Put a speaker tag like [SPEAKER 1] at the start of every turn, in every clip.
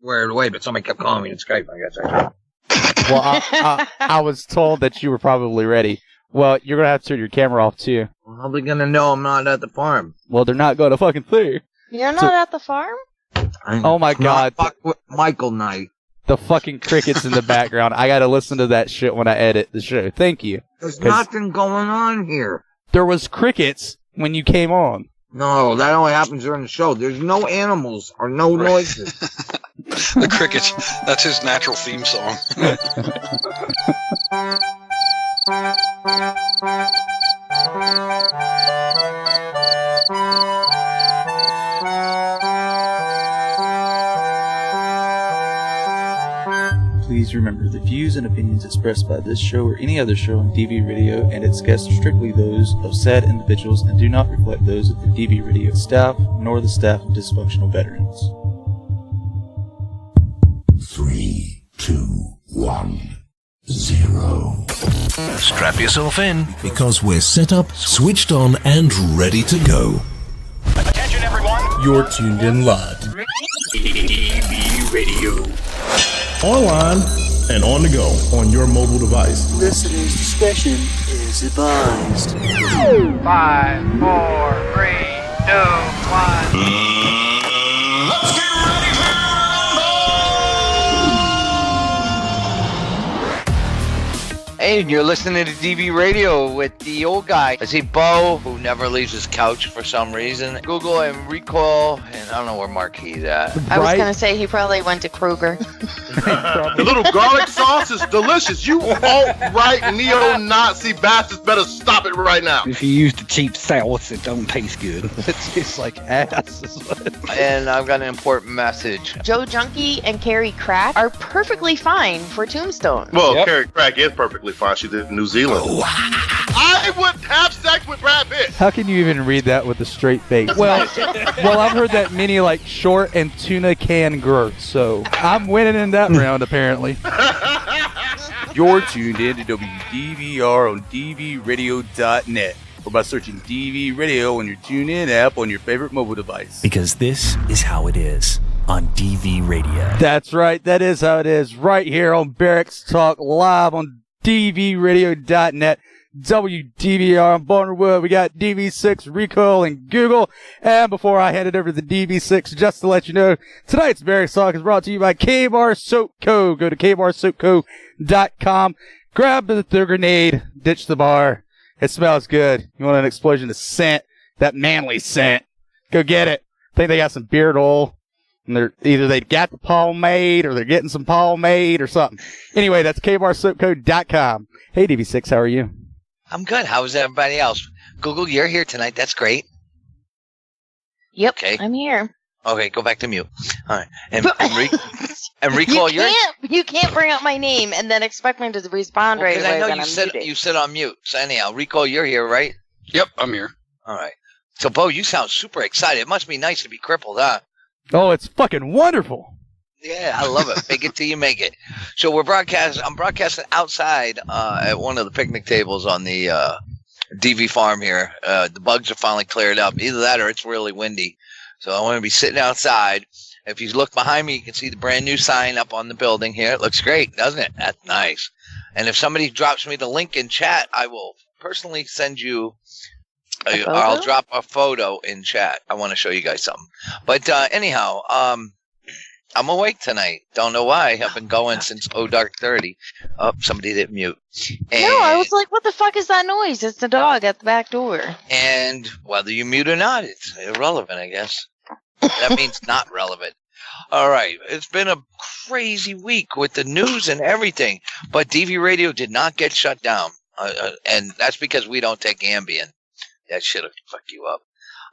[SPEAKER 1] squared away, but somebody kept calling me in Skype, I guess.
[SPEAKER 2] Well, I was told that you were probably ready. Well, you're going to have to turn your camera off, too.
[SPEAKER 1] Well, how are they going to know I'm not at the farm?
[SPEAKER 2] Well, they're not going to fucking see.
[SPEAKER 3] You're not at the farm?
[SPEAKER 2] Oh, my God.
[SPEAKER 1] Fuck with Michael night.
[SPEAKER 2] The fucking crickets in the background. I got to listen to that shit when I edit the show. Thank you.
[SPEAKER 1] There's nothing going on here.
[SPEAKER 2] There was crickets when you came on.
[SPEAKER 1] No, that only happens during the show. There's no animals or no noises.
[SPEAKER 4] The crickets. That's his natural theme song.
[SPEAKER 5] Please remember, the views and opinions expressed by this show or any other show on DV Radio and its guests are strictly those of said individuals and do not reflect those of the DV Radio staff nor the staff of dysfunctional veterans.
[SPEAKER 6] 3, 2, 1, 0.
[SPEAKER 7] Strap yourself in,
[SPEAKER 6] Because we're set up, switched on, and ready to go.
[SPEAKER 7] attention everyone,
[SPEAKER 6] You're tuned in live.
[SPEAKER 7] DV Radio.
[SPEAKER 6] Online and on the go on your mobile device.
[SPEAKER 8] Listeners' discretion is advised.
[SPEAKER 9] 5, 4, 3, 2, 1.
[SPEAKER 6] Let's get ready to
[SPEAKER 9] Hey, you're listening to DV Radio with the old guy. I see Bo, who never leaves his couch for some reason. Google and Recoil, and I don't know where Marquis at.
[SPEAKER 3] I was going to say he probably went to Kroger.
[SPEAKER 10] The little garlic sauce is delicious. You alt-right neo-Nazi bastards better stop it right now.
[SPEAKER 11] If you use the cheap sauce, it don't taste good.
[SPEAKER 5] It tastes like ass.
[SPEAKER 9] And I've got an important message.
[SPEAKER 3] Joe Junkie and Carrie Crack are perfectly fine for Tombstone.
[SPEAKER 10] Well, Carrie Crack is perfectly fine. She's in New Zealand. I would have sex with Brad Pitt.
[SPEAKER 2] How can you even read that with a straight face? Well, I've heard that many like short and tuna can girth, so I'm winning in that round apparently.
[SPEAKER 12] You're tuned in to WDVR on DVRadio.net or by searching DV Radio on your TuneIn app on your favorite mobile device.
[SPEAKER 7] Because this is how it is on DV Radio.
[SPEAKER 2] That's right, that is how it is right here on Barracks Talk Live on DVRadio.net. WDVR on Bonerwood. We got DV6, Recoil, and Google. And before I hand it over to the DV6, just to let you know, tonight's Barracks Talk is brought to you by K-Bar Soap Co. Go to kbarsoapco.com. Grab the grenade, ditch the bar. It smells good. You want an explosion of scent, that manly scent. Go get it. I think they got some beard oil. And they're either they got the pomade or they're getting some pomade or something. Anyway, that's kbarsoapco.com. Hey, DV6, how are you?
[SPEAKER 9] I'm good. How is everybody else? Google, you're here tonight. That's great.
[SPEAKER 3] Yep,
[SPEAKER 9] Okay.
[SPEAKER 3] I'm here.
[SPEAKER 9] Okay, go back to mute. All right. And Recoil,
[SPEAKER 3] you can't bring up my name and then expect me to respond right away.
[SPEAKER 9] I know
[SPEAKER 3] when
[SPEAKER 9] you
[SPEAKER 3] I'm
[SPEAKER 9] said
[SPEAKER 3] muted.
[SPEAKER 9] you sit on mute. So anyhow, Recoil, you're here, right?
[SPEAKER 4] Yep, I'm here.
[SPEAKER 9] All right. So, Bo, you sound super excited. It must be nice to be crippled, huh?
[SPEAKER 2] Oh, it's fucking wonderful.
[SPEAKER 9] Yeah, I love it. Fake it till you make it. So I'm broadcasting outside at one of the picnic tables on the DV farm here. The bugs are finally cleared up. Either that or it's really windy. So I want to be sitting outside. If you look behind me, you can see the brand new sign up on the building here. It looks great, doesn't it? That's nice. And if somebody drops me the link in chat, I will personally send you I'll drop a photo in chat. I want to show you guys something. But anyhow, I'm awake tonight. Don't know why. I've been going since dark 30. Oh, somebody didn't mute. And,
[SPEAKER 3] No, I was like, what the fuck is that noise? It's the dog at the back door.
[SPEAKER 9] And whether you mute or not, it's irrelevant, I guess. That means not relevant. All right. It's been a crazy week with the news and everything. But DV Radio did not get shut down. And that's because we don't take Ambien. That should have fucked you up.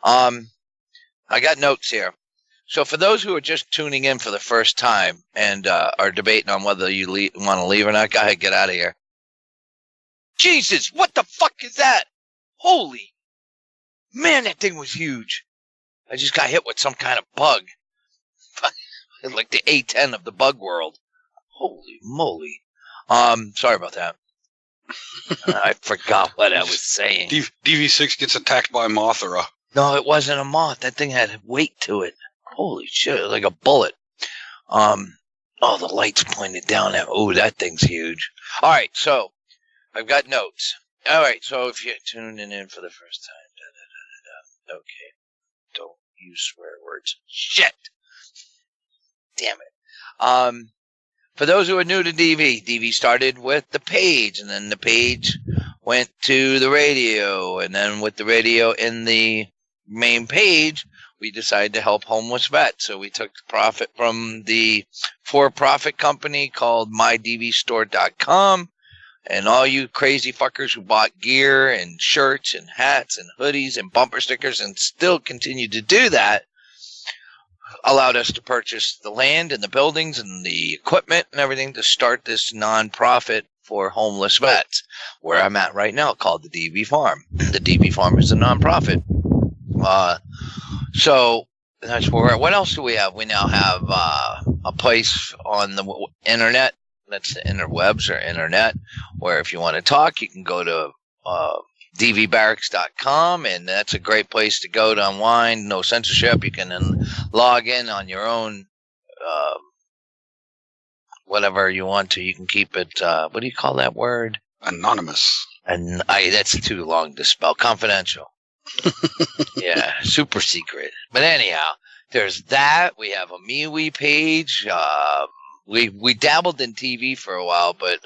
[SPEAKER 9] I got notes here. So for those who are just tuning in for the first time and are debating on whether you want to leave or not, go ahead, get out of here. Jesus, what the fuck is that? Holy. Man, that thing was huge. I just got hit with some kind of bug. Like the A10 of the bug world. Holy moly. Sorry about that. I forgot what I was saying.
[SPEAKER 4] DV6 gets attacked by Mothra.
[SPEAKER 9] No, it wasn't a moth. That thing had weight to it. Holy shit, it was like a bullet. Oh, the light's pointed down at. Oh, that thing's huge. All right, so I've got notes. All right, so if you're tuning in for the first time, okay, don't use swear words. Shit. Damn it. For those who are new to DV started with the page, and then the page went to the radio, and then with the radio in the main page, we decided to help homeless vets. So we took the profit from the for-profit company called mydvstore.com, and all you crazy fuckers who bought gear and shirts and hats and hoodies and bumper stickers and still continue to do that allowed us to purchase the land and the buildings and the equipment and everything to start this nonprofit for homeless vets, where I'm at right now, called the DV Farm. The DV Farm is a nonprofit. So that's where we're at. What else do we have? We now have a place on the internet. That's the interwebs or internet, where if you want to talk, you can go to dvbarracks.com, and that's a great place to go to unwind. No censorship. You can then log in on your own, whatever you want to. You can keep it, what do you call that word?
[SPEAKER 4] Anonymous.
[SPEAKER 9] And that's too long to spell. Confidential. Yeah, super secret. But anyhow, there's that. We have a MeWe page. We dabbled in TV for a while, but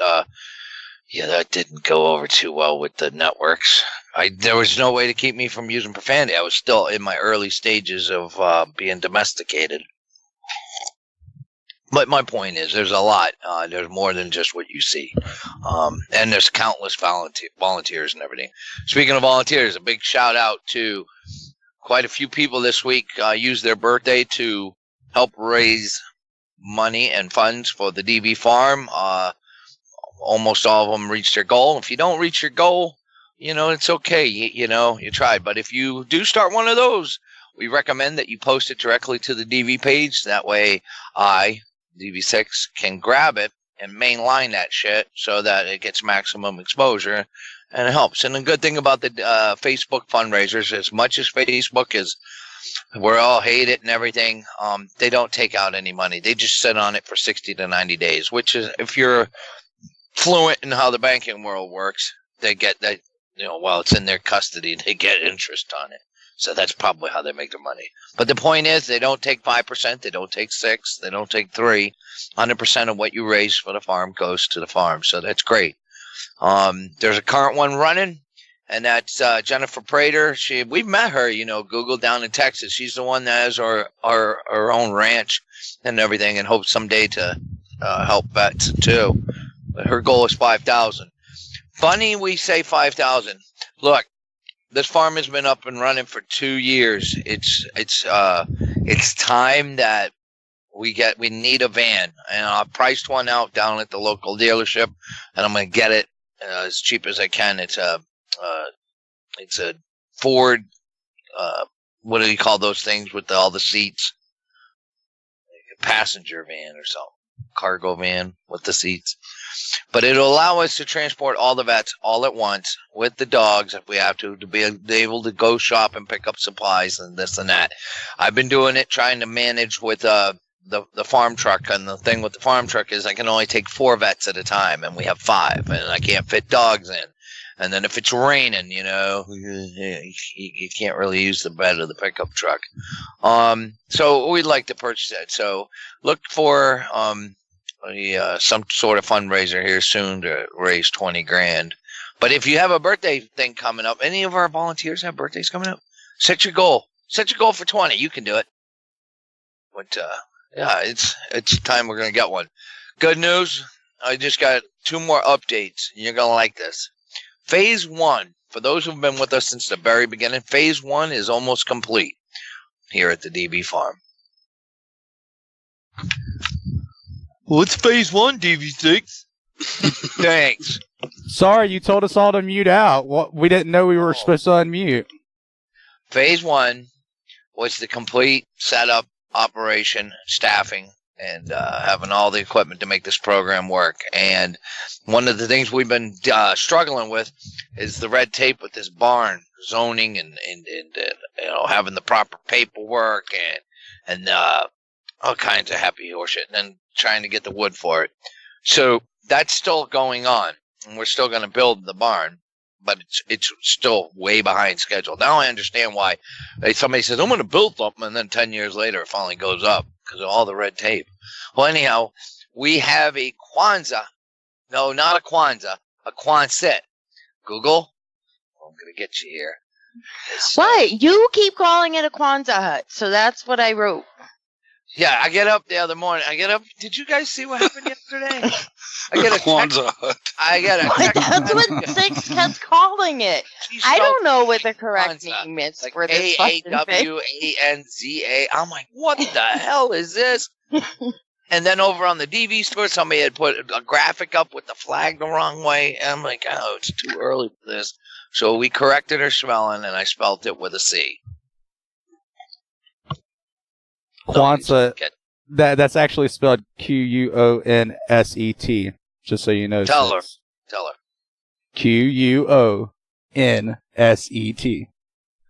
[SPEAKER 9] yeah, that didn't go over too well with the networks. There was no way to keep me from using profanity. I was still in my early stages of being domesticated. But my point is, there's a lot. There's more than just what you see. And there's countless volunteers and everything. Speaking of volunteers, a big shout out to quite a few people this week used their birthday to help raise money and funds for the DV Farm. Almost all of them reached their goal. If you don't reach your goal, it's okay. You tried. But if you do start one of those, we recommend that you post it directly to the DV page. That way DV6 can grab it and mainline that shit so that it gets maximum exposure and it helps. And the good thing about the Facebook fundraisers, as much as Facebook is, we're all hate it and everything, they don't take out any money. They just sit on it for 60 to 90 days, which is, if you're fluent in how the banking world works, they get that, while it's in their custody, they get interest on it. So that's probably how they make their money. But the point is, they don't take 5%, they don't take 6%, they don't take 3%. 100% of what you raise for the farm goes to the farm. So that's great. There's a current one running, and that's Jennifer Prater. We've met her, Google down in Texas. She's the one that has our own ranch and everything, and hopes someday to help vets too. But her goal is 5,000. Funny we say 5,000. Look, this farm has been up and running for 2 years. It's time that we need a van, and I priced one out down at the local dealership, and I'm going to get it as cheap as I can. It's a Ford. What do you call those things with all the seats? Like a passenger van or something, cargo van with the seats. But it'll allow us to transport all the vets all at once with the dogs if we have to be able to go shop and pick up supplies and this and that. I've been doing it, trying to manage with the farm truck, and the thing with the farm truck is I can only take 4 vets at a time, and we have 5, and I can't fit dogs in. And then if it's raining, you can't really use the bed of the pickup truck. So we'd like to purchase that. So look for some sort of fundraiser here soon to raise 20 grand. But if you have a birthday thing coming up, any of our volunteers have birthdays coming up? Set your goal. Set your goal for 20. You can do it. But yeah, it's time we're gonna get one. Good news. I just got 2 more updates. You're gonna like this. Phase 1, for those who've been with us since the very beginning, Phase 1 is almost complete here at the DB Farm. What's Phase 1, DV6? Thanks.
[SPEAKER 2] Sorry, you told us all to mute out. We didn't know we were supposed to unmute.
[SPEAKER 9] Phase 1 was the complete setup, operation, staffing, and having all the equipment to make this program work. And one of the things we've been struggling with is the red tape with this barn, zoning and having the proper paperwork and all kinds of happy horseshit, and then trying to get the wood for it. So that's still going on, and we're still going to build the barn, but it's still way behind schedule. Now I understand why somebody says, I'm going to build something, and then 10 years later it finally goes up because of all the red tape. Well, anyhow, we have a Kwanzaa. No, not a Kwanzaa. A Quonset. Google. I'm going to get you here.
[SPEAKER 3] What? You keep calling it a Kwanzaa hut, so that's what I wrote.
[SPEAKER 9] Yeah, I get up the other morning. Did you guys see what happened yesterday? I get a
[SPEAKER 4] Kwanzaa hut.
[SPEAKER 9] I get a text.
[SPEAKER 3] That's what Six kept calling it. I don't know what the correct name is
[SPEAKER 9] like
[SPEAKER 3] for this fucking thing.
[SPEAKER 9] AAWANZA. I'm like, what the hell is this? And then over on the DV store, somebody had put a graphic up with the flag the wrong way. And I'm like, oh, it's too early for this. So we corrected her spelling, and I spelled it with a C.
[SPEAKER 2] Kwanzaa, that's actually spelled Quonset, just so you know.
[SPEAKER 9] Tell her.
[SPEAKER 2] Quonset.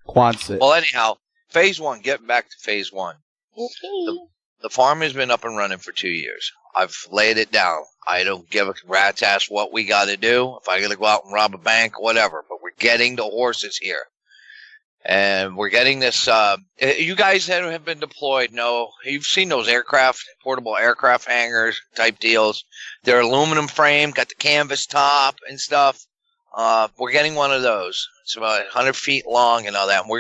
[SPEAKER 2] Quonset.
[SPEAKER 9] Well, anyhow, phase 1, getting back to phase 1.
[SPEAKER 3] Okay.
[SPEAKER 9] The farm has been up and running for 2 years. I've laid it down. I don't give a rat's ass what we got to do. If I got to go out and rob a bank, whatever. But we're getting the horses here. And we're getting this. You guys that have been deployed know. You've seen those portable aircraft hangars type deals. They're aluminum frame, got the canvas top and stuff. We're getting one of those. It's about 100 feet long and all that. And we're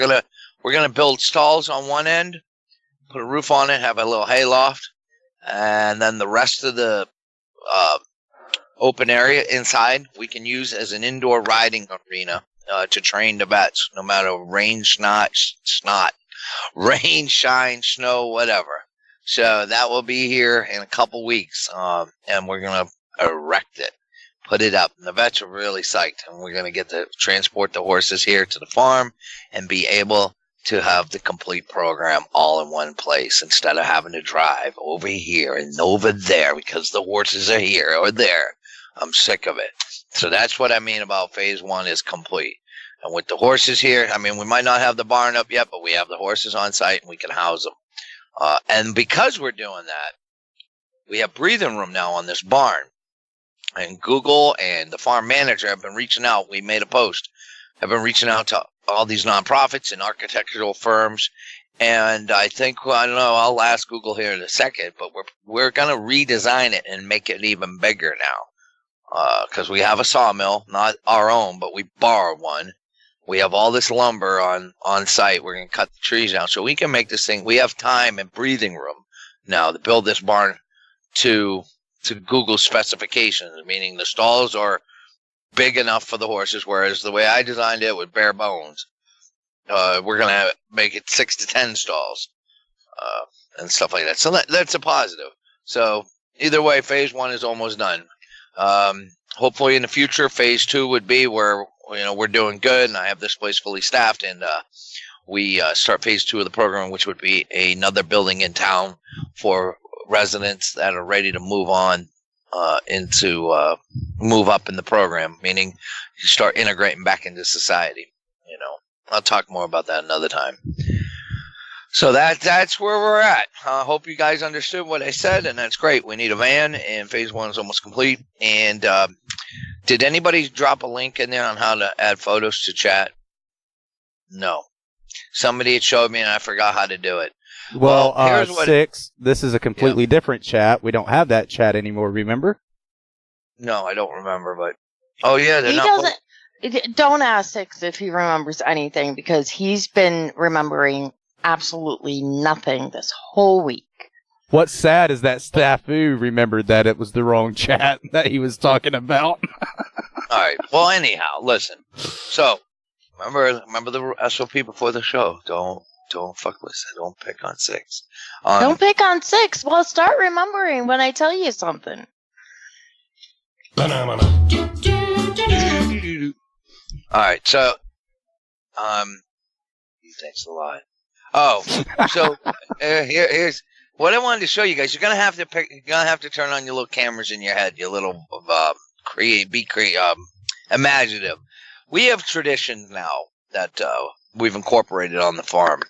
[SPEAKER 9] gonna build stalls on one end, put a roof on it, have a little hayloft, and then the rest of the open area inside we can use as an indoor riding arena to train the vets, no matter rain, rain, shine, snow, whatever. So that will be here in a couple weeks, and we're gonna erect it, put it up. And the vets are really psyched, and we're gonna get to transport the horses here to the farm and be able to have the complete program all in one place instead of having to drive over here and over there because the horses are here or there. I'm sick of it. So that's what I mean about phase 1 is complete. And with the horses here, I mean, we might not have the barn up yet, but we have the horses on site and we can house them. And because we're doing that, we have breathing room now on this barn. And Google and the farm manager have been reaching out. We made a post. Have been reaching out to all these nonprofits and architectural firms. And I think, I don't know, I'll ask Google here in a second, but we're going to redesign it and make it even bigger now. Because we have a sawmill, not our own, but we borrowed one. We have all this lumber on site. We're going to cut the trees down so we can make this thing. We have time and breathing room now to build this barn to Google specifications, meaning the stalls are big enough for the horses, whereas the way I designed it with bare bones, we're going to make it 6 to 10 stalls and stuff like that. So that's a positive. So either way, phase 1 is almost done. Hopefully in the future, phase 2 would be where we're doing good and I have this place fully staffed, and we start phase 2 of the program, which would be another building in town for residents that are ready to move on move up in the program, meaning you start integrating back into society. I'll talk more about that another time. So that's where we're at. I hope you guys understood what I said, and that's great. We need a van, and phase 1 is almost complete. And did anybody drop a link in there on how to add photos to chat? No. Somebody had showed me, and I forgot how to do it.
[SPEAKER 2] Well, Six, this is a completely different chat. We don't have that chat anymore, remember?
[SPEAKER 9] No, I don't remember, but... Oh, yeah, they're
[SPEAKER 3] he
[SPEAKER 9] not...
[SPEAKER 3] doesn't. Don't ask Six if he remembers anything, because he's been remembering absolutely nothing this whole week.
[SPEAKER 2] What's sad is that Staffu remembered that it was the wrong chat that he was talking about.
[SPEAKER 9] All right. Well, anyhow, listen. So, remember the SOP before the show. Don't fuck with it. Don't pick on Six.
[SPEAKER 3] Don't pick on Six. Well, start remembering when I tell you something.
[SPEAKER 9] All right. So, thanks a lot. Oh, so here's what I wanted to show you guys. You're gonna have to turn on your little cameras in your head. Your little imaginative. We have traditions now that we've incorporated on the farm.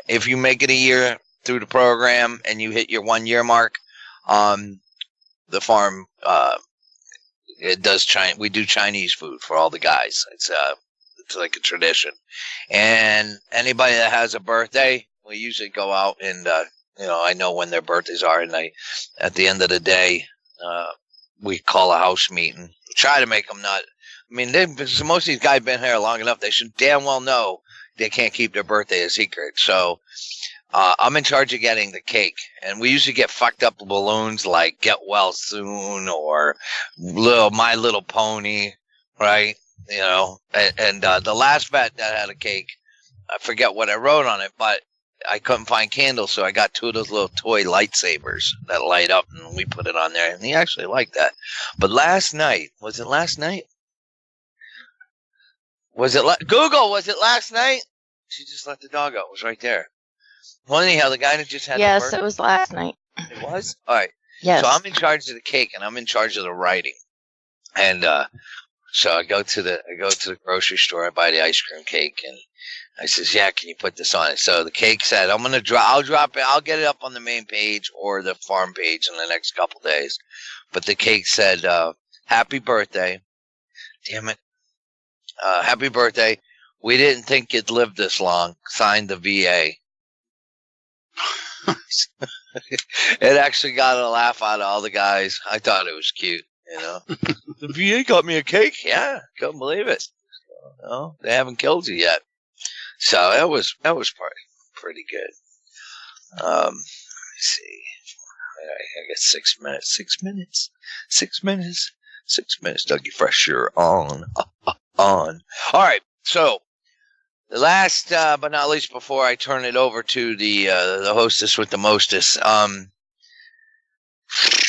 [SPEAKER 9] If you make it a year, through the program and you hit your 1 year mark, the farm it does we do Chinese food for all the guys. It's like a tradition. And anybody that has a birthday, we usually go out and I know when their birthdays are, and at the end of the day, we call a house meeting. Try to make them not. I mean, most of these guys been here long enough. They should damn well know they can't keep their birthday a secret. So I'm in charge of getting the cake, and we usually get fucked up balloons like "Get Well Soon" or "My Little Pony," right? And the last vet that had a cake, I forget what I wrote on it, but I couldn't find candles, so I got 2 of those little toy lightsabers that light up, and we put it on there, and he actually liked that. But last night, was it last night? Google, was it last night? She just let the dog out. It was right there. Well, anyhow, the guy that just had
[SPEAKER 3] Yes, it was last night.
[SPEAKER 9] It was? All right.
[SPEAKER 3] Yes.
[SPEAKER 9] So I'm in charge of the cake, and I'm in charge of the writing. And so I go to the grocery store, I buy the ice cream cake, and I says, "Yeah, can you put this on it?" So the cake said, I'll drop it. I'll get it up on the main page or the farm page in the next couple days. But the cake said, "Happy birthday." Damn it. Happy birthday. We didn't think you'd live this long. Signed the VA. It actually got a laugh out of all the guys. I thought it was cute, The VA got me a cake. Yeah, couldn't believe it. No, they haven't killed you yet. So that was pretty good. Let me see. I got 6 minutes. 6 minutes. 6 minutes. 6 minutes. Dougie Fresher on. All right. So the last but not least, before I turn it over to the hostess with the mostest,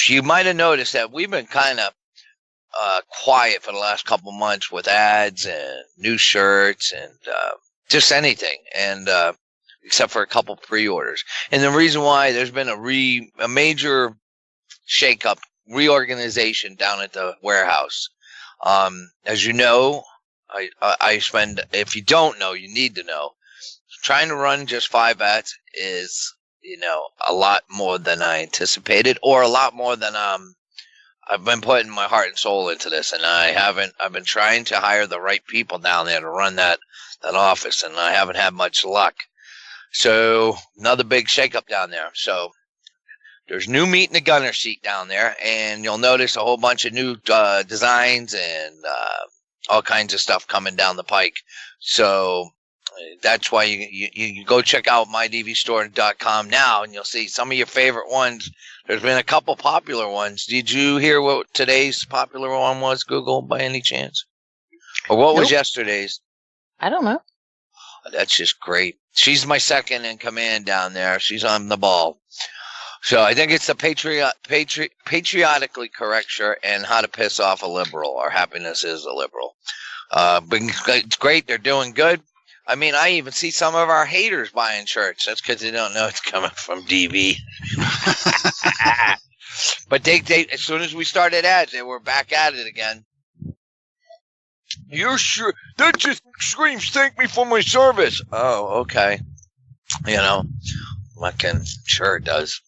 [SPEAKER 9] you might have noticed that we've been kind of quiet for the last couple months with ads and new shirts and just anything, and except for a couple pre-orders. And the reason why, there's been a major shakeup, reorganization down at the warehouse. As you know, I spend, if you don't know, you need to know, trying to run just 5 vets is, a lot more than I anticipated, or a lot more than I've been putting my heart and soul into this, and I've been trying to hire the right people down there to run that office, and I haven't had much luck. So another big shakeup down there. So there's new meat in the gunner seat down there, and you'll notice a whole bunch of new designs and all kinds of stuff coming down the pike. So that's why you go check out mydvstore.com now, and you'll see some of your favorite ones. There's been a couple popular ones. Did you hear what today's popular one was, Google, by any chance? Or what was yesterday's?
[SPEAKER 3] I don't know.
[SPEAKER 9] That's just great. She's my second in command down there. She's on the ball. So I think it's the patriotically correct shirt and how to piss off a liberal, or happiness is a liberal. It's great. They're doing good. I mean, I even see some of our haters buying shirts. That's because they don't know it's coming from DV. But they, as soon as we started ads, they were back at it again. You're sure? That just screams, "Thank me for my service." Oh, okay. Sure it does.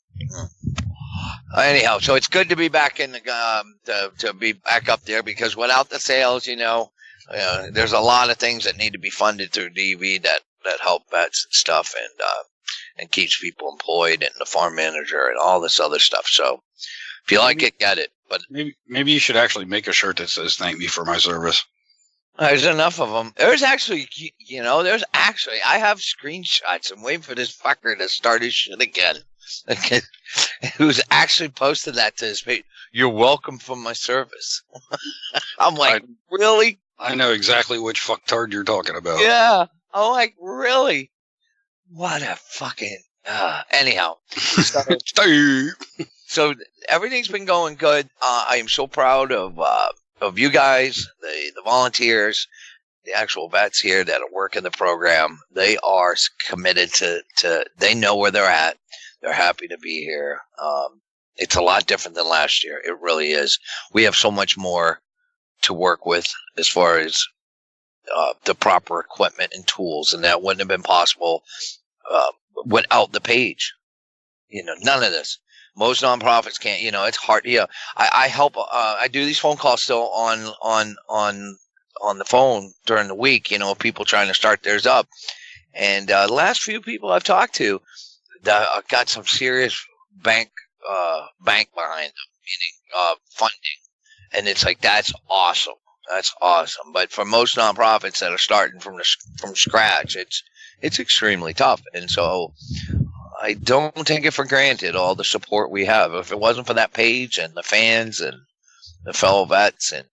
[SPEAKER 9] Anyhow, so it's good to be back in the to be back up there, because without the sales, there's a lot of things that need to be funded through DV that help vets and stuff, and keeps people employed, and the farm manager and all this other stuff. So if you like it, get it. But
[SPEAKER 4] maybe you should actually make a shirt that says "Thank me for my service."
[SPEAKER 9] There's enough of them. There's actually, I have screenshots. I'm waiting for this fucker to start his shit again. Who's actually posted that to his page? "You're welcome for my service." I'm like, really?
[SPEAKER 4] I know exactly which fucktard you're talking about.
[SPEAKER 9] Yeah. I'm like, really? What a fucking... anyhow. So everything's been going good. I am so proud of you guys, the volunteers, the actual vets here that are working the program. They are committed to they know where they're at. They're happy to be here. It's a lot different than last year. It really is. We have so much more to work with as far as the proper equipment and tools, and that wouldn't have been possible without the page. none of this. Most nonprofits can't. It's hard. I help. I do these phone calls still on the phone during the week. People trying to start theirs up, and the last few people I've talked to, got some serious bank behind them, meaning funding, and it's like that's awesome. That's awesome. But for most nonprofits that are starting from scratch, it's extremely tough, and so I don't take it for granted all the support we have. If it wasn't for that page and the fans and the fellow vets and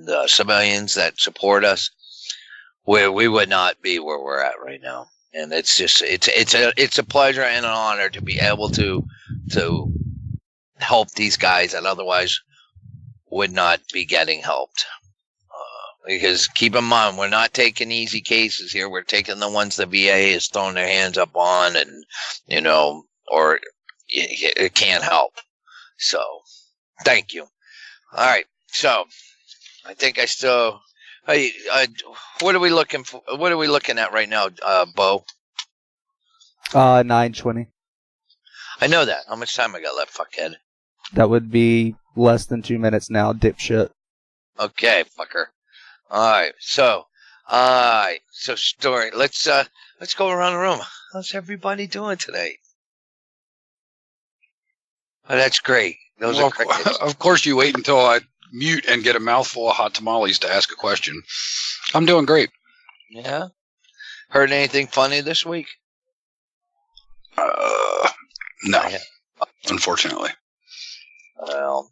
[SPEAKER 9] the civilians that support us, we would not be where we're at right now. And it's just it's a pleasure and an honor to be able to help these guys that otherwise would not be getting helped. Because keep in mind, we're not taking easy cases here. We're taking the ones the VA is throwing their hands up on, and or it can't help. So, thank you. All right. So, I think I still. Hey, what are we looking for? What are we looking at right now, Bo?
[SPEAKER 2] 9:20.
[SPEAKER 9] I know that. How much time I got left, fuckhead?
[SPEAKER 2] That would be less than 2 minutes now, dipshit.
[SPEAKER 9] Okay, fucker. All right. So story. Let's go around the room. How's everybody doing today? Oh, that's great. Those are crickets.
[SPEAKER 4] Of course, you wait until I mute and get a mouthful of hot tamales to ask a question. I'm doing great.
[SPEAKER 9] Yeah. Heard anything funny this week?
[SPEAKER 4] No. Unfortunately.
[SPEAKER 9] Well,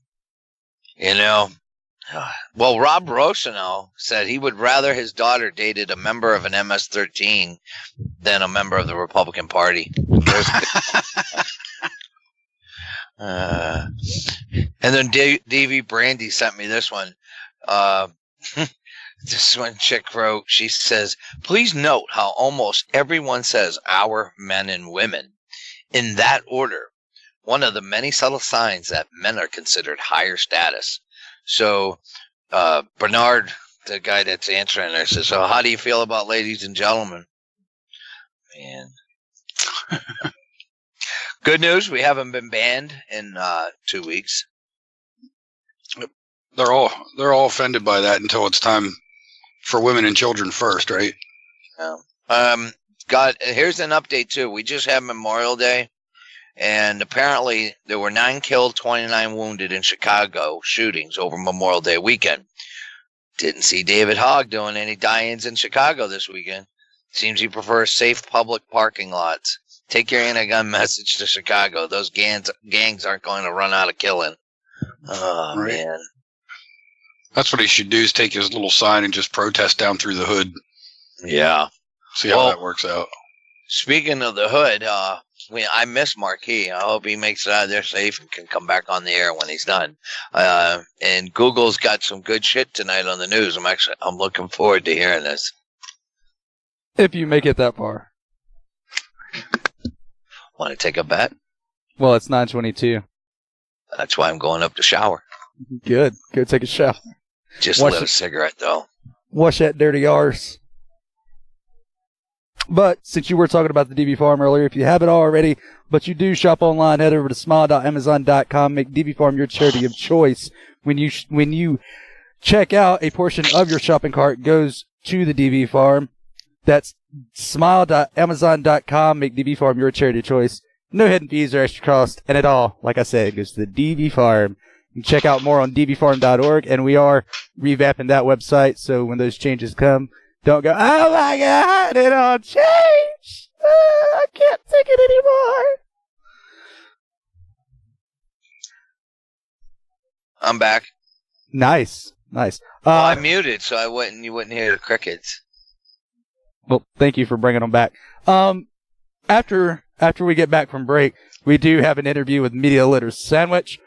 [SPEAKER 9] Well, Rob Rosenau said he would rather his daughter dated a member of an MS-13 than a member of the Republican Party. And then DV Brandy sent me this one. This one chick wrote, she says, please note how almost everyone says our men and women. In that order, one of the many subtle signs that men are considered higher status. So Bernard, the guy that's answering there, says, so how do you feel about ladies and gentlemen? Man. Good news, we haven't been banned in 2 weeks.
[SPEAKER 4] They're all offended by that until it's time for women and children first, right?
[SPEAKER 9] Yeah. Here's an update too. We just had Memorial Day, and apparently there were 9 killed, 29 wounded in Chicago shootings over Memorial Day weekend. Didn't see David Hogg doing any die-ins in Chicago this weekend. Seems he prefers safe public parking lots. Take your anti-gun message to Chicago. Those gangs aren't going to run out of killing. Oh, right. Man.
[SPEAKER 4] That's what he should do, is take his little sign and just protest down through the hood.
[SPEAKER 9] Yeah.
[SPEAKER 4] See how that works out.
[SPEAKER 9] Speaking of the hood, I miss Marquis. I hope he makes it out of there safe and can come back on the air when he's done. And Google's got some good shit tonight on the news. I'm looking forward to hearing this.
[SPEAKER 2] If you make it that far.
[SPEAKER 9] Want to take a bet?
[SPEAKER 2] Well, it's 9:22.
[SPEAKER 9] That's why I'm going up to shower.
[SPEAKER 2] Good. Go take a shower.
[SPEAKER 9] Just lit a cigarette, though.
[SPEAKER 2] Wash that dirty arse. But since you were talking about the DV Farm earlier, if you haven't already, but you do shop online, head over to smile.amazon.com. Make DV Farm your charity of choice. When you check out, a portion of your shopping cart goes to the DV Farm. That's smile.amazon.com. Make DV Farm your charity of choice. No hidden fees or extra cost, and it all, like I said, goes to the DV Farm. You can check out more on dvfarm.org, and we are revamping that website, so when those changes come, don't go, oh my God, it all changed. I can't take it anymore.
[SPEAKER 9] I'm back.
[SPEAKER 2] Nice.
[SPEAKER 9] Well, I muted, so you wouldn't hear the crickets.
[SPEAKER 2] Well, thank you for bringing them back. After we get back from break, we do have an interview with Media Litter Sandwich.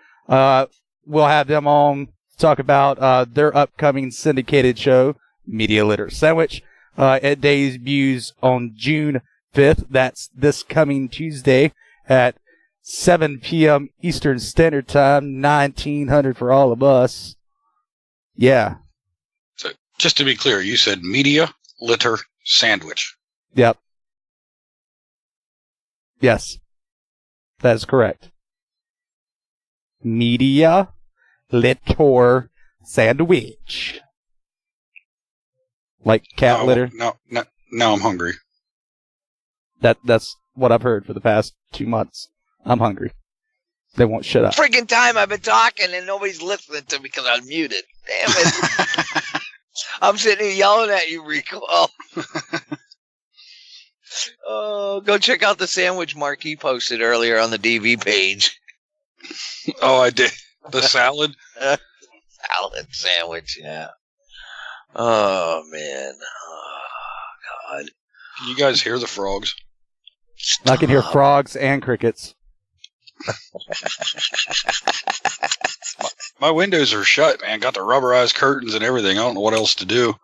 [SPEAKER 2] We'll have them on to talk about their upcoming syndicated show, Media Litter Sandwich. It debuts on June 5th. That's this coming Tuesday at 7 p.m. Eastern Standard Time, 1900 for all of us. Yeah.
[SPEAKER 4] So, just to be clear, you said Media Litter Sandwich.
[SPEAKER 2] Yep. Yes. That is correct. Media litter sandwich. Like cat litter.
[SPEAKER 4] No, now I'm hungry.
[SPEAKER 2] That's what I've heard for the past 2 months. I'm hungry. They won't shut up.
[SPEAKER 9] Freaking time I've been talking and nobody's listening to me because I'm muted. Damn it. I'm sitting here yelling at you, Recoil. Oh, go check out the sandwich Marquis posted earlier on the DV page.
[SPEAKER 4] Oh, I did. The salad?
[SPEAKER 9] Salad sandwich, yeah. Oh, man. Oh, God.
[SPEAKER 4] Can you guys hear the frogs?
[SPEAKER 2] I can hear frogs and crickets.
[SPEAKER 4] My windows are shut, man. Got the rubberized curtains and everything. I don't know what else to do.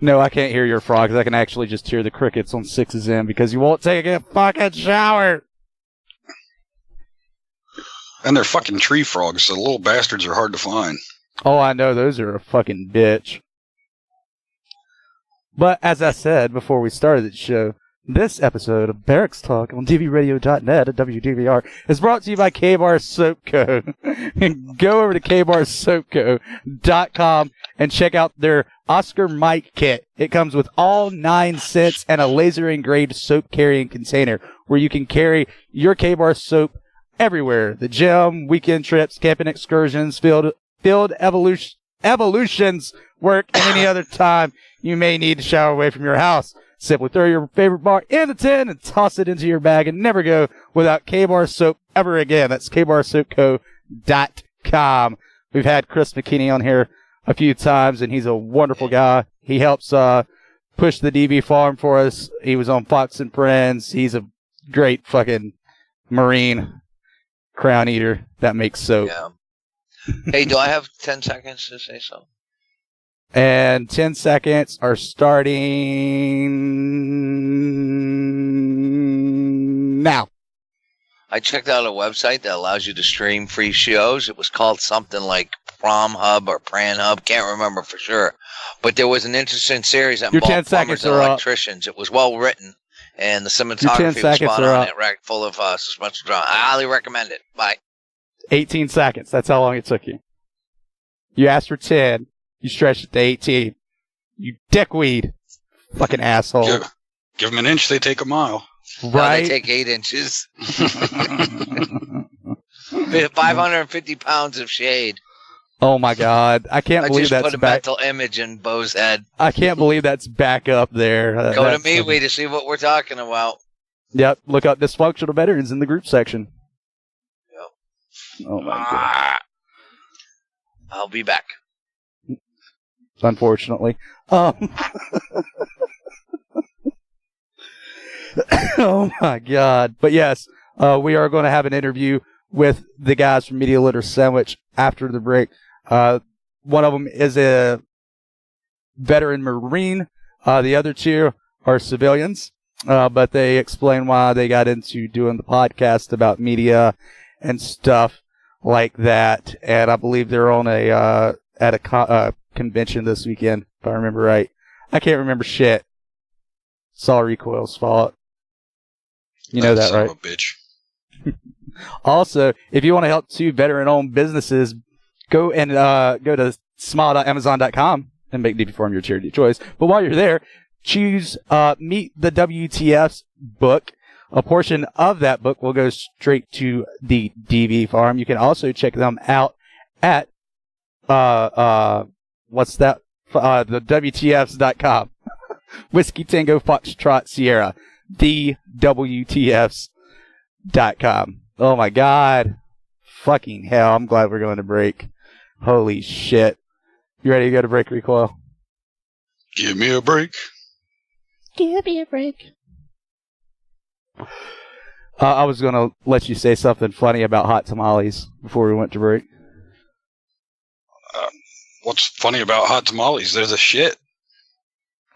[SPEAKER 2] No, I can't hear your frogs. I can actually just hear the crickets on 6's end because you won't take a fucking shower.
[SPEAKER 4] And they're fucking tree frogs, so the little bastards are hard to find.
[SPEAKER 2] Oh, I know. Those are a fucking bitch. But as I said before we started the show, this episode of Barracks Talk on DVRadio.net at WDVR is brought to you by K-Bar Soap Co. Go over to KBarSoapCo.com and check out their Oscar Mike kit. It comes with all 9 scents and a laser engraved soap carrying container where you can carry your K-Bar soap everywhere. The gym, weekend trips, camping excursions, field evolutions, work, and any other time you may need to shower away from your house. Simply throw your favorite bar in the tin and toss it into your bag and never go without K-Bar soap ever again. That's KBarSoapCo.com. We've had Chris McKinney on here a few times, and he's a wonderful guy. He helps push the DV farm for us. He was on Fox and Friends. He's a great fucking Marine crown eater that makes soap.
[SPEAKER 9] Yeah. Hey, do I have 10 seconds to say something?
[SPEAKER 2] And 10 seconds are starting now.
[SPEAKER 9] I checked out a website that allows you to stream free shows. It was called something like Prom Hub or Pran Hub. Can't remember for sure. But there was an interesting series that involved plumbers and electricians. It was well written. And the cinematography was spot on. It racked full of suspense drama. I highly recommend it. Bye.
[SPEAKER 2] 18 seconds. That's how long it took you. You asked for 10. You stretched it to 18. You dickweed. Fucking asshole.
[SPEAKER 4] Give them an inch, they take a mile.
[SPEAKER 2] Right?
[SPEAKER 9] No, they take 8 inches. 550 pounds of shade.
[SPEAKER 2] Oh my God. I can't believe that's
[SPEAKER 9] I just put a mental image in Bo's head.
[SPEAKER 2] I can't believe that's back up there.
[SPEAKER 9] Go to MeWe to see what we're talking about.
[SPEAKER 2] Yep. Look up dysfunctional veterans in the group section.
[SPEAKER 9] Yep.
[SPEAKER 2] Oh my God.
[SPEAKER 9] I'll be back.
[SPEAKER 2] Unfortunately. Oh my God. But yes, we are going to have an interview with the guys from Media Litter Sandwich after the break. One of them is a veteran Marine. The other two are civilians, but they explain why they got into doing the podcast about media and stuff like that. And I believe they're on at a convention this weekend, if I remember right. I can't remember shit. It's all Recoil's fault. You know that, right?
[SPEAKER 4] Son of a bitch.
[SPEAKER 2] Also, if you want to help 2 veteran-owned businesses, go to smile.amazon.com and make DV Farm your charity of choice. But while you're there, choose Meet the WTFs book. A portion of that book will go straight to the DV Farm. You can also check them out at the WTFs.com. Whiskey Tango Foxtrot Sierra. The WTFs.com. Oh my God. Fucking hell. I'm glad we're going to break. Holy shit. You ready to go to break, Recoil?
[SPEAKER 4] Give me a break.
[SPEAKER 2] Give me a break. I was going to let you say something funny about hot tamales before we went to break.
[SPEAKER 4] What's funny about hot tamales? They're the shit.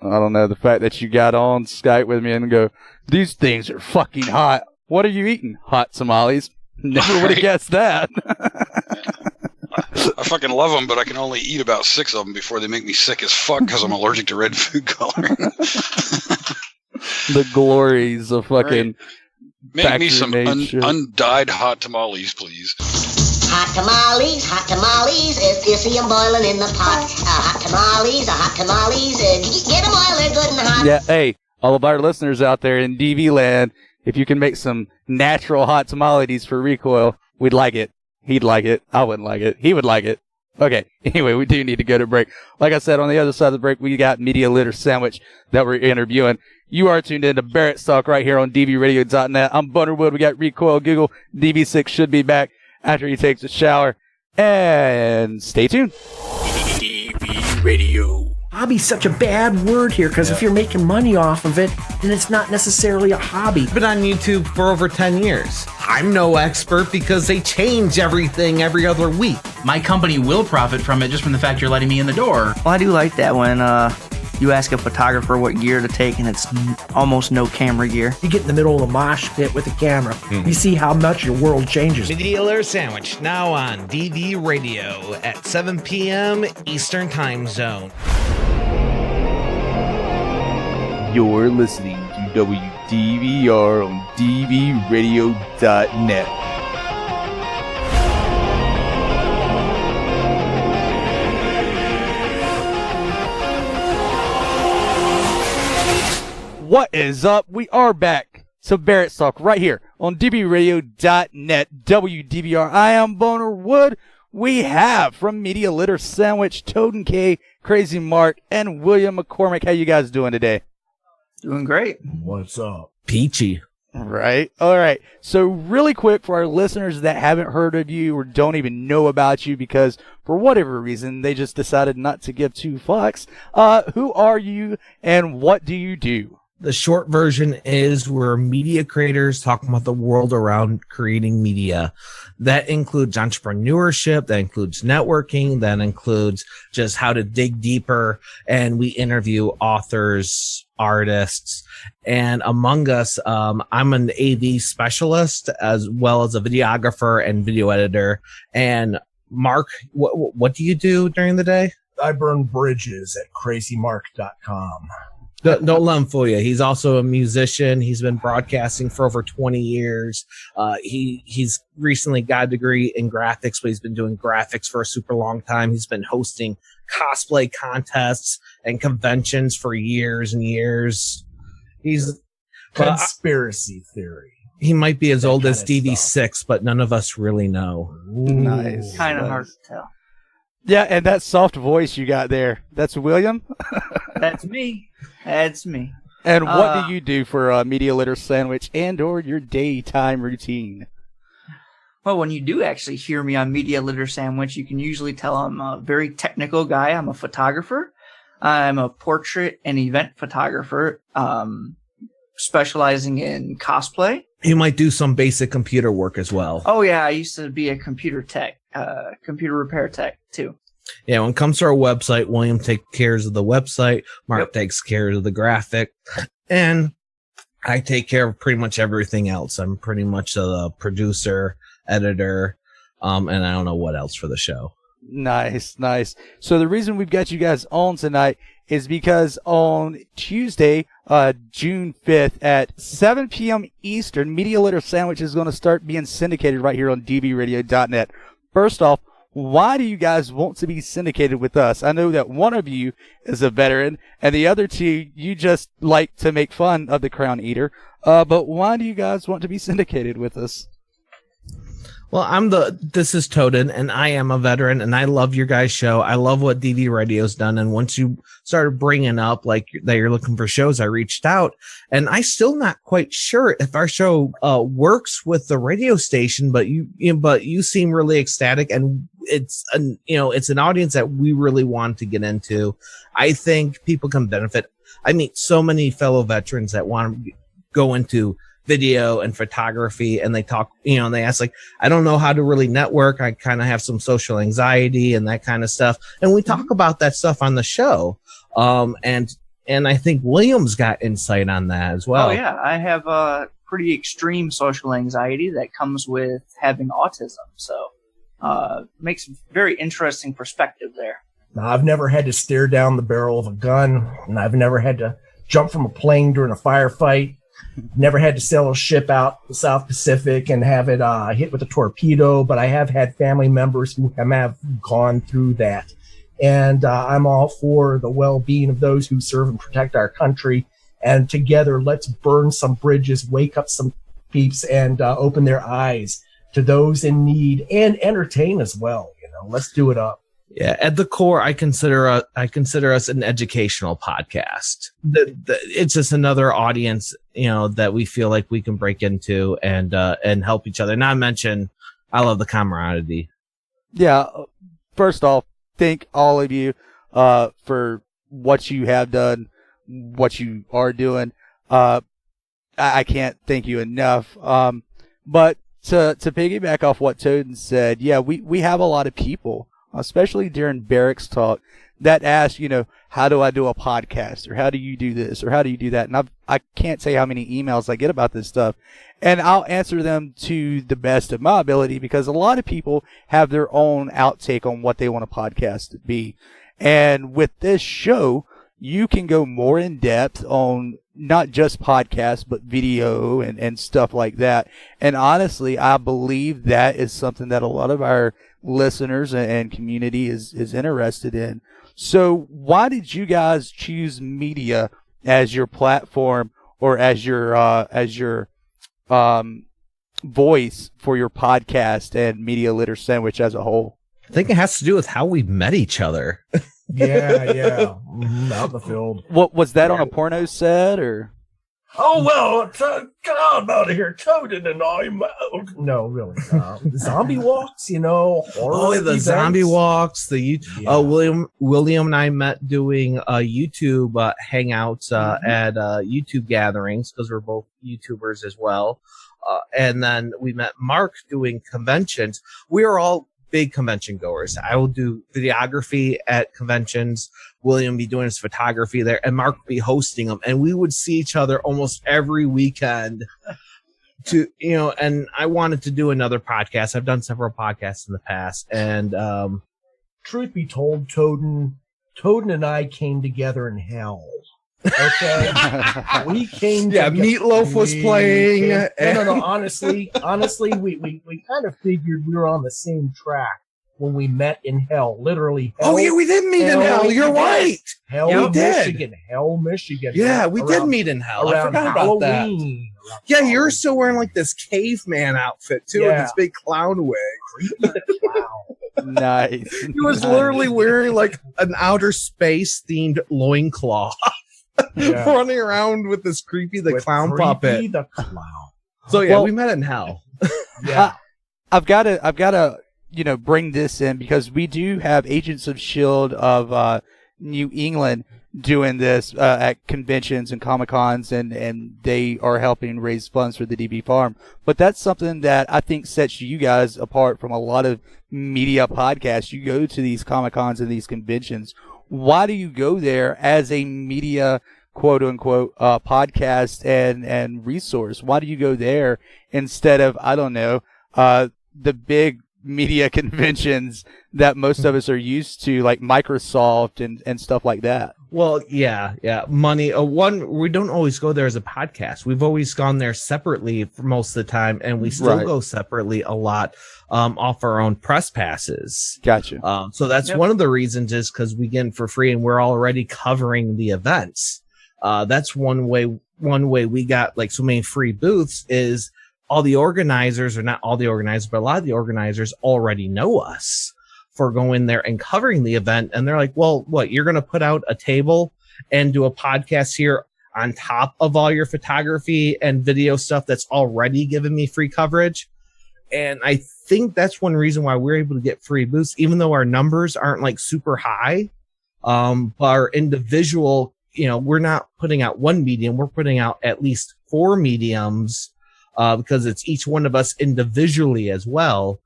[SPEAKER 2] I don't know. The fact that you got on Skype with me and go, these things are fucking hot. What are you eating? Hot tamales. Never would have guessed that.
[SPEAKER 4] I fucking love them, but I can only eat about 6 of them before they make me sick as fuck because I'm allergic to red food coloring.
[SPEAKER 2] The glories of fucking
[SPEAKER 4] Make me some undyed hot tamales, please.
[SPEAKER 13] Hot tamales, you see them boiling in the pot. Hot tamales, get them while they're good and hot.
[SPEAKER 2] Yeah, hey, all of our listeners out there in DV land, if you can make some natural hot tamales for Recoil, we'd like it. He'd like it. I wouldn't like it. He would like it. Okay, anyway, we do need to go to break. Like I said, on the other side of the break, we got Media Litter Sandwich that we're interviewing. You are tuned in to Barracks Talk right here on dvradio.net. I'm Butterwood. We got Recoil, Google. DV6 should be back after he takes a shower. And stay tuned.
[SPEAKER 7] DV Radio.
[SPEAKER 14] Hobby's such a bad word here, because if you're making money off of it, then it's not necessarily a hobby.
[SPEAKER 15] Been on YouTube for over 10 years. I'm no expert because they change everything every other week.
[SPEAKER 16] My company will profit from it just from the fact you're letting me in the door.
[SPEAKER 17] Well, I do like that when you ask a photographer what gear to take and it's almost no camera gear.
[SPEAKER 14] You get in the middle of a mosh pit with a camera. You see how much your world changes.
[SPEAKER 15] Media Litter Sandwich, now on DV Radio at 7 p.m. Eastern Time Zone.
[SPEAKER 12] You're listening to WDVR on dvradio.net.
[SPEAKER 2] What is up? We are back. So Barracks Talk right here on dvradio.net, WDVR. I am Boner Wood. We have from Media Litter Sandwich, Toad K, Crazy Mark, and William McCormick. How you guys doing today?
[SPEAKER 17] Doing great.
[SPEAKER 6] What's up?
[SPEAKER 15] Peachy.
[SPEAKER 2] Right. All right. So really quick for our listeners that haven't heard of you or don't even know about you because for whatever reason they just decided not to give two fucks. Who are you and what do you do?
[SPEAKER 15] The short version is we're media creators talking about the world around creating media. That includes entrepreneurship, that includes networking, that includes just how to dig deeper. And we interview authors, artists, and among us, I'm an AV specialist as well as a videographer and video editor. And Mark, what do you do during the day?
[SPEAKER 6] I burn bridges at crazymark.com.
[SPEAKER 15] Don't let him fool you. He's also a musician. He's been broadcasting for over 20 years. He's recently got a degree in graphics, but he's been doing graphics for a super long time. He's been hosting cosplay contests and conventions for years and years. He's
[SPEAKER 6] conspiracy theory.
[SPEAKER 15] He might be as old as DV6, but none of us really know.
[SPEAKER 2] Nice.
[SPEAKER 17] Kind of hard to tell.
[SPEAKER 2] Yeah, and that soft voice you got there, that's William?
[SPEAKER 17] That's me. That's me.
[SPEAKER 2] And what do you do for Media Litter Sandwich and or your daytime routine?
[SPEAKER 17] Well, when you do actually hear me on Media Litter Sandwich, you can usually tell I'm a very technical guy. I'm a photographer. I'm a portrait and event photographer, specializing in cosplay.
[SPEAKER 15] You might do some basic computer work as well.
[SPEAKER 17] Oh, yeah. I used to be a computer tech, computer repair tech, too.
[SPEAKER 15] Yeah, when it comes to our website, William takes care of the website, Mark takes care of the graphic, and I take care of pretty much everything else. I'm pretty much a producer, editor, and I don't know what else for the show.
[SPEAKER 2] Nice, nice. So the reason we've got you guys on tonight is because on Tuesday, June 5th at 7 p.m. Eastern, Media Litter Sandwich is going to start being syndicated right here on dvradio.net. First off, why do you guys want to be syndicated with us? I know that one of you is a veteran, and the other two, you just like to make fun of the Crown Eater. But why do you guys want to be syndicated with us?
[SPEAKER 15] Well, this is Toden, and I am a veteran, and I love your guys' show. I love what DV Radio's done, and once you started bringing up like that you're looking for shows, I reached out, and I still not quite sure if our show works with the radio station, but you seem really ecstatic, and it's an audience that we really want to get into. I think people can benefit. I meet so many fellow veterans that want to go into video and photography, and they talk, and they ask like, I don't know how to really network. I kind of have some social anxiety and that kind of stuff. And we talk about that stuff on the show. And I think William's got insight on that as well.
[SPEAKER 17] Oh yeah. I have a pretty extreme social anxiety that comes with having autism. So, makes a very interesting perspective there.
[SPEAKER 14] Now, I've never had to stare down the barrel of a gun, and I've never had to jump from a plane during a firefight. Never had to sail a ship out the South Pacific and have it hit with a torpedo, but I have had family members who have gone through that. And I'm all for the well-being of those who serve and protect our country. And together, let's burn some bridges, wake up some peeps, and open their eyes to those in need and entertain as well. Let's do it up.
[SPEAKER 15] Yeah, at the core, I consider us an educational podcast. It's just another audience, that we feel like we can break into and help each other. Not mention, I love the camaraderie.
[SPEAKER 2] Yeah. First off, thank all of you for what you have done, what you are doing. I can't thank you enough. But to piggyback off what Toden said, yeah, we have a lot of people, especially during Barracks Talk, that ask, how do I do a podcast, or how do you do this, or how do you do that? And I can't say how many emails I get about this stuff, and I'll answer them to the best of my ability, because a lot of people have their own outtake on what they want a podcast to be. And with this show, you can go more in depth on not just podcasts, but video and stuff like that. And honestly, I believe that is something that a lot of our listeners and community is interested in. So why did you guys choose media as your platform, or as your voice for your podcast and Media Litter Sandwich as a whole?
[SPEAKER 15] I think it has to do with how we met each other.
[SPEAKER 14] Yeah. Mm-hmm. Out in the field.
[SPEAKER 2] What was that, on a porno set, or?
[SPEAKER 14] Oh, well, get on out of here, Toden, and I'm out. No, really. Zombie walks, horror
[SPEAKER 15] the
[SPEAKER 14] events.
[SPEAKER 15] zombie walks, William and I met doing YouTube hangouts at YouTube gatherings, because we're both YouTubers as well. And then we met Mark doing conventions. We are all big convention goers. I will do videography at conventions. William be doing his photography there, and Mark be hosting them. And we would see each other almost every weekend. And I wanted to do another podcast. I've done several podcasts in the past, and
[SPEAKER 14] truth be told, Toden and I came together in hell. Okay, we came.
[SPEAKER 15] Yeah, Meatloaf was playing.
[SPEAKER 14] No. Honestly, we kind of figured we were on the same track when we met in hell. Literally. Hell,
[SPEAKER 15] oh yeah, we did meet in hell. You're right.
[SPEAKER 14] Hell,
[SPEAKER 15] yeah,
[SPEAKER 14] Michigan. Hell, Michigan.
[SPEAKER 15] Yeah, we did meet in hell. I forgot about that. Yeah, you're still wearing like this caveman outfit too, with this big clown wig.
[SPEAKER 2] Nice.
[SPEAKER 15] He was literally wearing like an outer space themed loincloth. Running around with this Creepy the Clown puppet.
[SPEAKER 14] The clown.
[SPEAKER 15] So yeah, we met in hell.
[SPEAKER 2] Yeah, I've got to bring this in, because we do have Agents of S.H.I.E.L.D. of New England doing this at conventions and Comic-Cons, and they are helping raise funds for the DB Farm. But that's something that I think sets you guys apart from a lot of media podcasts. You go to these Comic-Cons and these conventions. Why do you go there as a media, quote unquote, podcast and resource? Why do you go there instead of, I don't know, the big media conventions that most of us are used to, like Microsoft and stuff like that?
[SPEAKER 15] Well, yeah. Money. We don't always go there as a podcast. We've always gone there separately for most of the time, and we still go separately a lot off our own press passes.
[SPEAKER 2] Gotcha.
[SPEAKER 15] So that's one of the reasons, is because we get in for free, and we're already covering the events. That's one way we got like so many free booths, is all the organizers, or not all the organizers, but a lot of the organizers already know us for going there and covering the event. And they're like, well, what, you're going to put out a table and do a podcast here on top of all your photography and video stuff that's already giving me free coverage? And I think that's one reason why we're able to get free booths, even though our numbers aren't like super high. But our individual, we're not putting out one medium, we're putting out at least 4 mediums, because it's each one of us individually as well.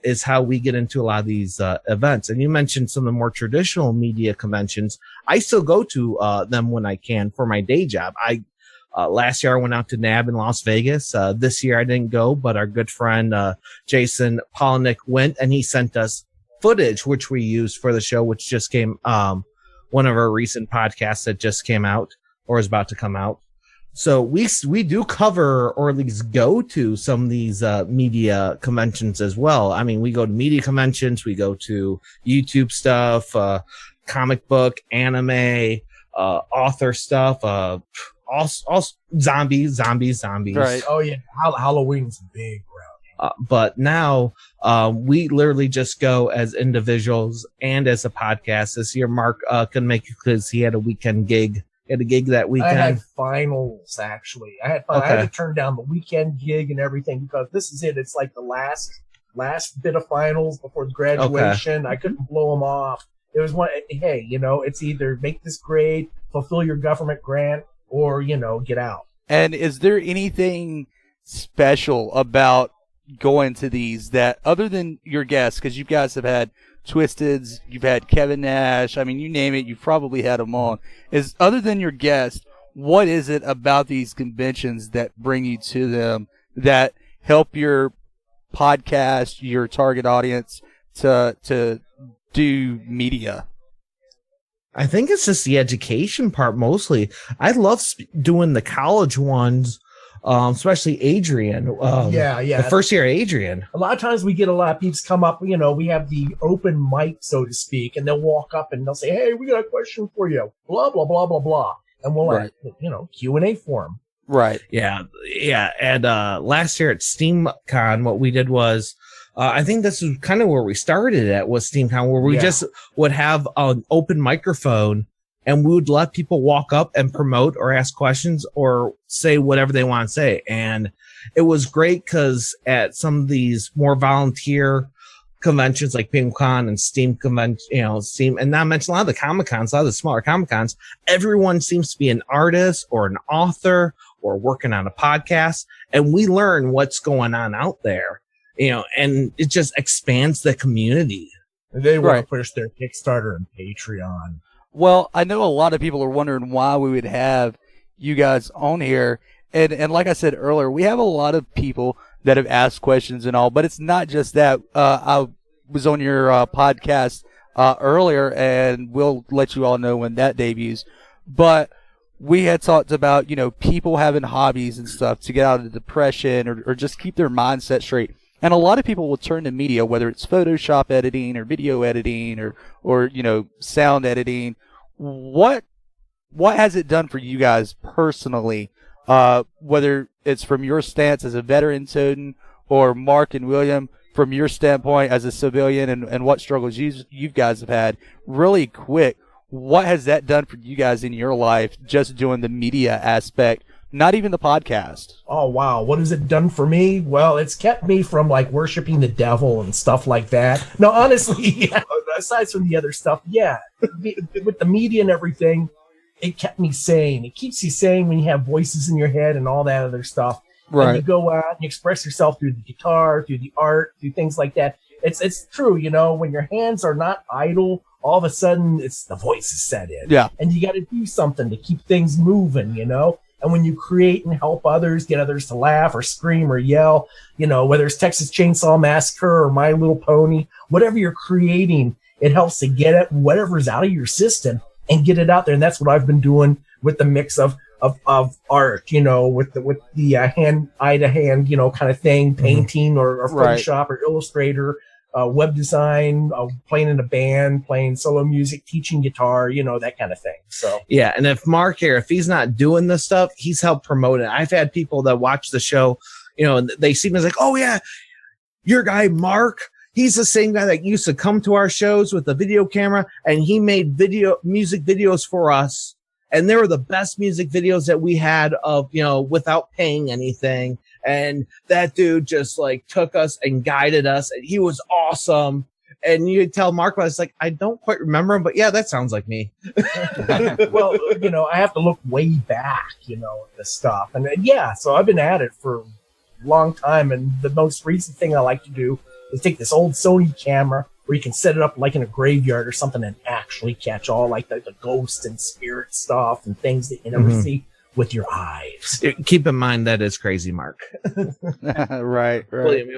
[SPEAKER 15] Is how we get into a lot of these events. And you mentioned some of the more traditional media conventions. I still go to them when I can for my day job. Last year I went out to NAB in Las Vegas. This year I didn't go, but our good friend Jason Polnick went, and he sent us footage which we used for the show, which just came one of our recent podcasts that just came out or is about to come out. So we do cover, or at least go to, some of these media conventions as well. I mean, we go to media conventions, we go to YouTube stuff, comic book, anime, author stuff, all zombies.
[SPEAKER 2] Right.
[SPEAKER 14] Oh yeah, Halloween's big, bro.
[SPEAKER 15] But now we literally just go as individuals and as a podcast. This year, Mark couldn't make it because he had a weekend gig. He had a gig that weekend.
[SPEAKER 14] I had finals, actually. I had to turn down the weekend gig and everything because this is it. It's like the last bit of finals before the graduation. I couldn't blow them off. It was one. Hey, it's either make this grade, fulfill your government grant, or get out.
[SPEAKER 2] And is there anything special about going to these that, other than your guests, because you guys have had Twisteds, you've had Kevin Nash, I mean, you name it, you've probably had them on. Is, other than your guests, what is it about these conventions that bring you to them that help your podcast, your target audience to do media?
[SPEAKER 15] I think it's just the education part mostly. I love doing the college ones, especially Adrian.
[SPEAKER 14] Yeah.
[SPEAKER 15] The first year Adrian.
[SPEAKER 14] A lot of times we get a lot of people come up, we have the open mic, so to speak, and they'll walk up and they'll say, hey, we got a question for you, blah, blah, blah, blah, blah. And we'll
[SPEAKER 2] Right.
[SPEAKER 14] Q&A for them.
[SPEAKER 2] Right.
[SPEAKER 15] Yeah. And last year at SteamCon, what we did was, I think this is kind of where we started at, was SteamCon, where we just would have an open microphone and we would let people walk up and promote or ask questions or say whatever they want to say. And it was great because at some of these more volunteer conventions like PingCon and Steam convention, Steam, and not mention a lot of the Comic Cons, a lot of the smaller Comic Cons, everyone seems to be an artist or an author or working on a podcast. And we learn what's going on out there, and it just expands the community.
[SPEAKER 14] And they want to push their Kickstarter and Patreon.
[SPEAKER 2] Well, I know a lot of people are wondering why we would have you guys on here. And like I said earlier, we have a lot of people that have asked questions and all, but it's not just that. I was on your podcast earlier, and we'll let you all know when that debuts. But we had talked about, people having hobbies and stuff to get out of depression or just keep their mindset straight. And a lot of people will turn to media, whether it's Photoshop editing or video editing or sound editing. What has it done for you guys personally? Whether it's from your stance as a veteran Toden, or Mark and William from your standpoint as a civilian, and what struggles you guys have had. Really quick, what has that done for you guys in your life, just doing the media aspect? Not even the podcast.
[SPEAKER 14] Oh, wow. What has it done for me? Well, it's kept me from worshiping the devil and stuff like that. No, honestly, aside from the other stuff, with the media and everything, it kept me sane. It keeps you sane when you have voices in your head and all that other stuff.
[SPEAKER 2] Right.
[SPEAKER 14] And you go out and you express yourself through the guitar, through the art, through things like that. It's true, when your hands are not idle, all of a sudden it's the voices set in.
[SPEAKER 2] Yeah.
[SPEAKER 14] And you got to do something to keep things moving, And when you create and help others, get others to laugh or scream or yell, whether it's Texas Chainsaw Massacre or My Little Pony, whatever you're creating, it helps to get at whatever's out of your system and get it out there. And that's what I've been doing with the mix of art, with the hand, eye to hand, kind of thing, painting or Photoshop or Illustrator, web design, playing in a band, playing solo music, teaching guitar, that kind of thing. So
[SPEAKER 15] yeah, and if Mark here, if he's not doing this stuff, he's helped promote it. I've had people that watch the show, and they see me as oh yeah, your guy Mark, he's the same guy that used to come to our shows with the video camera, and he made music videos for us. And they were the best music videos that we had of, without paying anything. And that dude just took us and guided us, and he was awesome. And you could tell Mark was I don't quite remember him, but yeah, that sounds like me.
[SPEAKER 14] Well, I have to look way back, at the stuff. And so I've been at it for a long time. And the most recent thing I like to do is take this old Sony camera where you can set it up in a graveyard or something and actually catch all the ghost and spirit stuff and things that you never see with your eyes.
[SPEAKER 15] Keep in mind that is crazy, Mark.
[SPEAKER 2] Right.
[SPEAKER 15] William,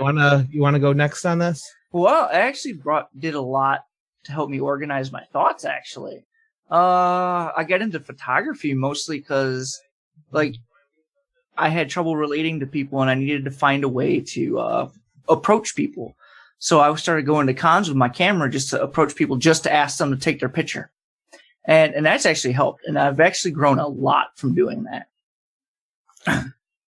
[SPEAKER 15] you wanna go next on this?
[SPEAKER 17] Well, I actually did a lot to help me organize my thoughts. Actually, I got into photography mostly because, I had trouble relating to people, and I needed to find a way to approach people. So I started going to cons with my camera just to approach people, just to ask them to take their picture. And that's actually helped. And I've actually grown a lot from doing that.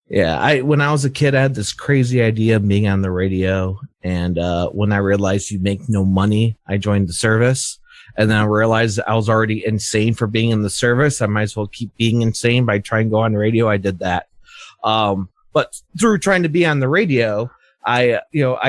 [SPEAKER 15] Yeah, when I was a kid, I had this crazy idea of being on the radio. And when I realized you make no money, I joined the service. And then I realized I was already insane for being in the service. I might as well keep being insane by trying to go on the radio. I did that. But through trying to be on the radio, I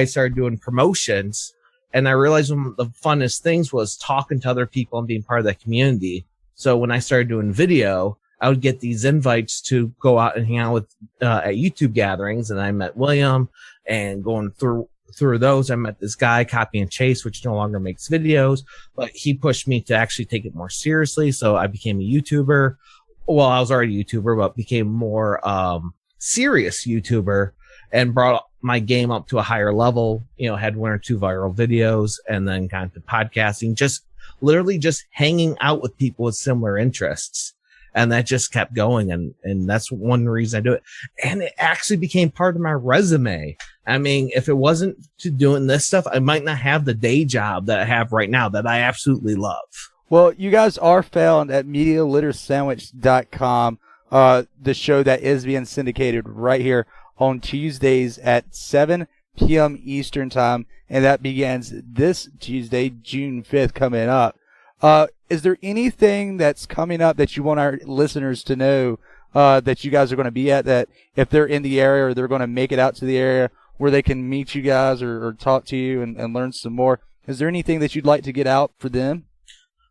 [SPEAKER 15] started doing promotions, and I realized one of the funnest things was talking to other people and being part of that community. So when I started doing video, I would get these invites to go out and hang out with at YouTube gatherings, and I met William, and going through those, I met this guy, Copy and Chase, which no longer makes videos, but he pushed me to actually take it more seriously. So I became a YouTuber. Well, I was already a YouTuber, but became more serious YouTuber and brought my game up to a higher level. Had 1 or 2 viral videos, and then got into podcasting, literally just hanging out with people with similar interests. And that just kept going. And that's one reason I do it. And it actually became part of my resume. I mean, if it wasn't to doing this stuff, I might not have the day job that I have right now that I absolutely love.
[SPEAKER 2] Well, you guys are found at MediaLitterSandwich.com, the show that is being syndicated right here on Tuesdays at 7 p.m. Eastern Time, and that begins this Tuesday, June 5th, coming up. Is there anything that's coming up that you want our listeners to know that you guys are going to be at, that if they're in the area or they're going to make it out to the area where they can meet you guys or talk to you and learn some more? Is there anything that you'd like to get out for them?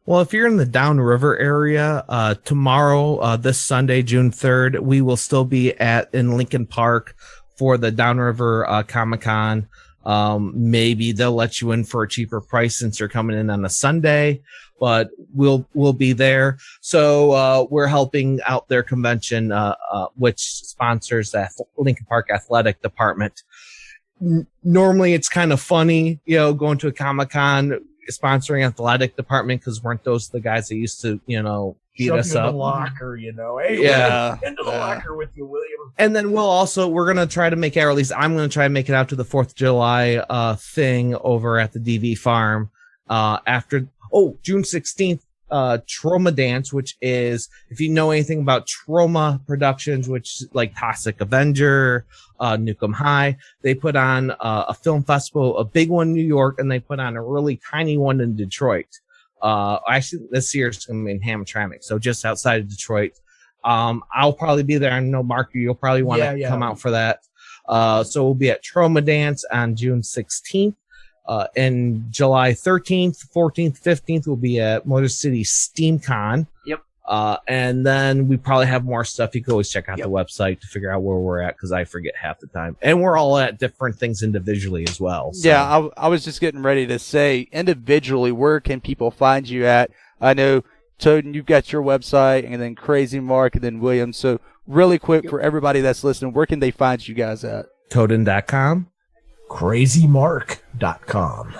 [SPEAKER 15] Well, if you're in the Downriver area, tomorrow, this Sunday, June 3rd, we will still be in Lincoln Park for the Downriver Comic-Con. Maybe they'll let you in for a cheaper price since you're coming in on a Sunday, but we'll be there. So we're helping out their convention, which sponsors the Lincoln Park Athletic Department. Normally, it's kind of funny, going to a Comic-Con sponsoring athletic department, because weren't those the guys that used to, beat us up?
[SPEAKER 14] In the locker, Hey,
[SPEAKER 15] yeah,
[SPEAKER 14] into the locker with you, William.
[SPEAKER 15] And then we're going to try to make it, or at least I'm going to try to make it out to the 4th of July thing over at the DV farm after June 16th, Trauma Dance, which is, if you know anything about Trauma Productions, which is like Toxic Avenger, Nukem High, they put on a film festival, a big one in New York, and they put on a really tiny one in Detroit. Actually, this year it's going to be in Hamtramck, so just outside of Detroit. I'll probably be there. I know, Mark, you'll probably want to come out for that. So we'll be at Trauma Dance on June 16th. And July 13th, 14th, 15th, we'll be at Motor City SteamCon.
[SPEAKER 17] Yep.
[SPEAKER 15] And then we probably have more stuff. You can always check out the website to figure out where we're at, because I forget half the time. And we're all at different things individually as well. So.
[SPEAKER 2] Yeah, I was just getting ready to say, individually, where can people find you at? I know, Toad, you've got your website, and then Crazy Mark, and then William. So really quick, for everybody that's listening, where can they find you guys at?
[SPEAKER 15] Toadin.com.
[SPEAKER 14] crazymark.com.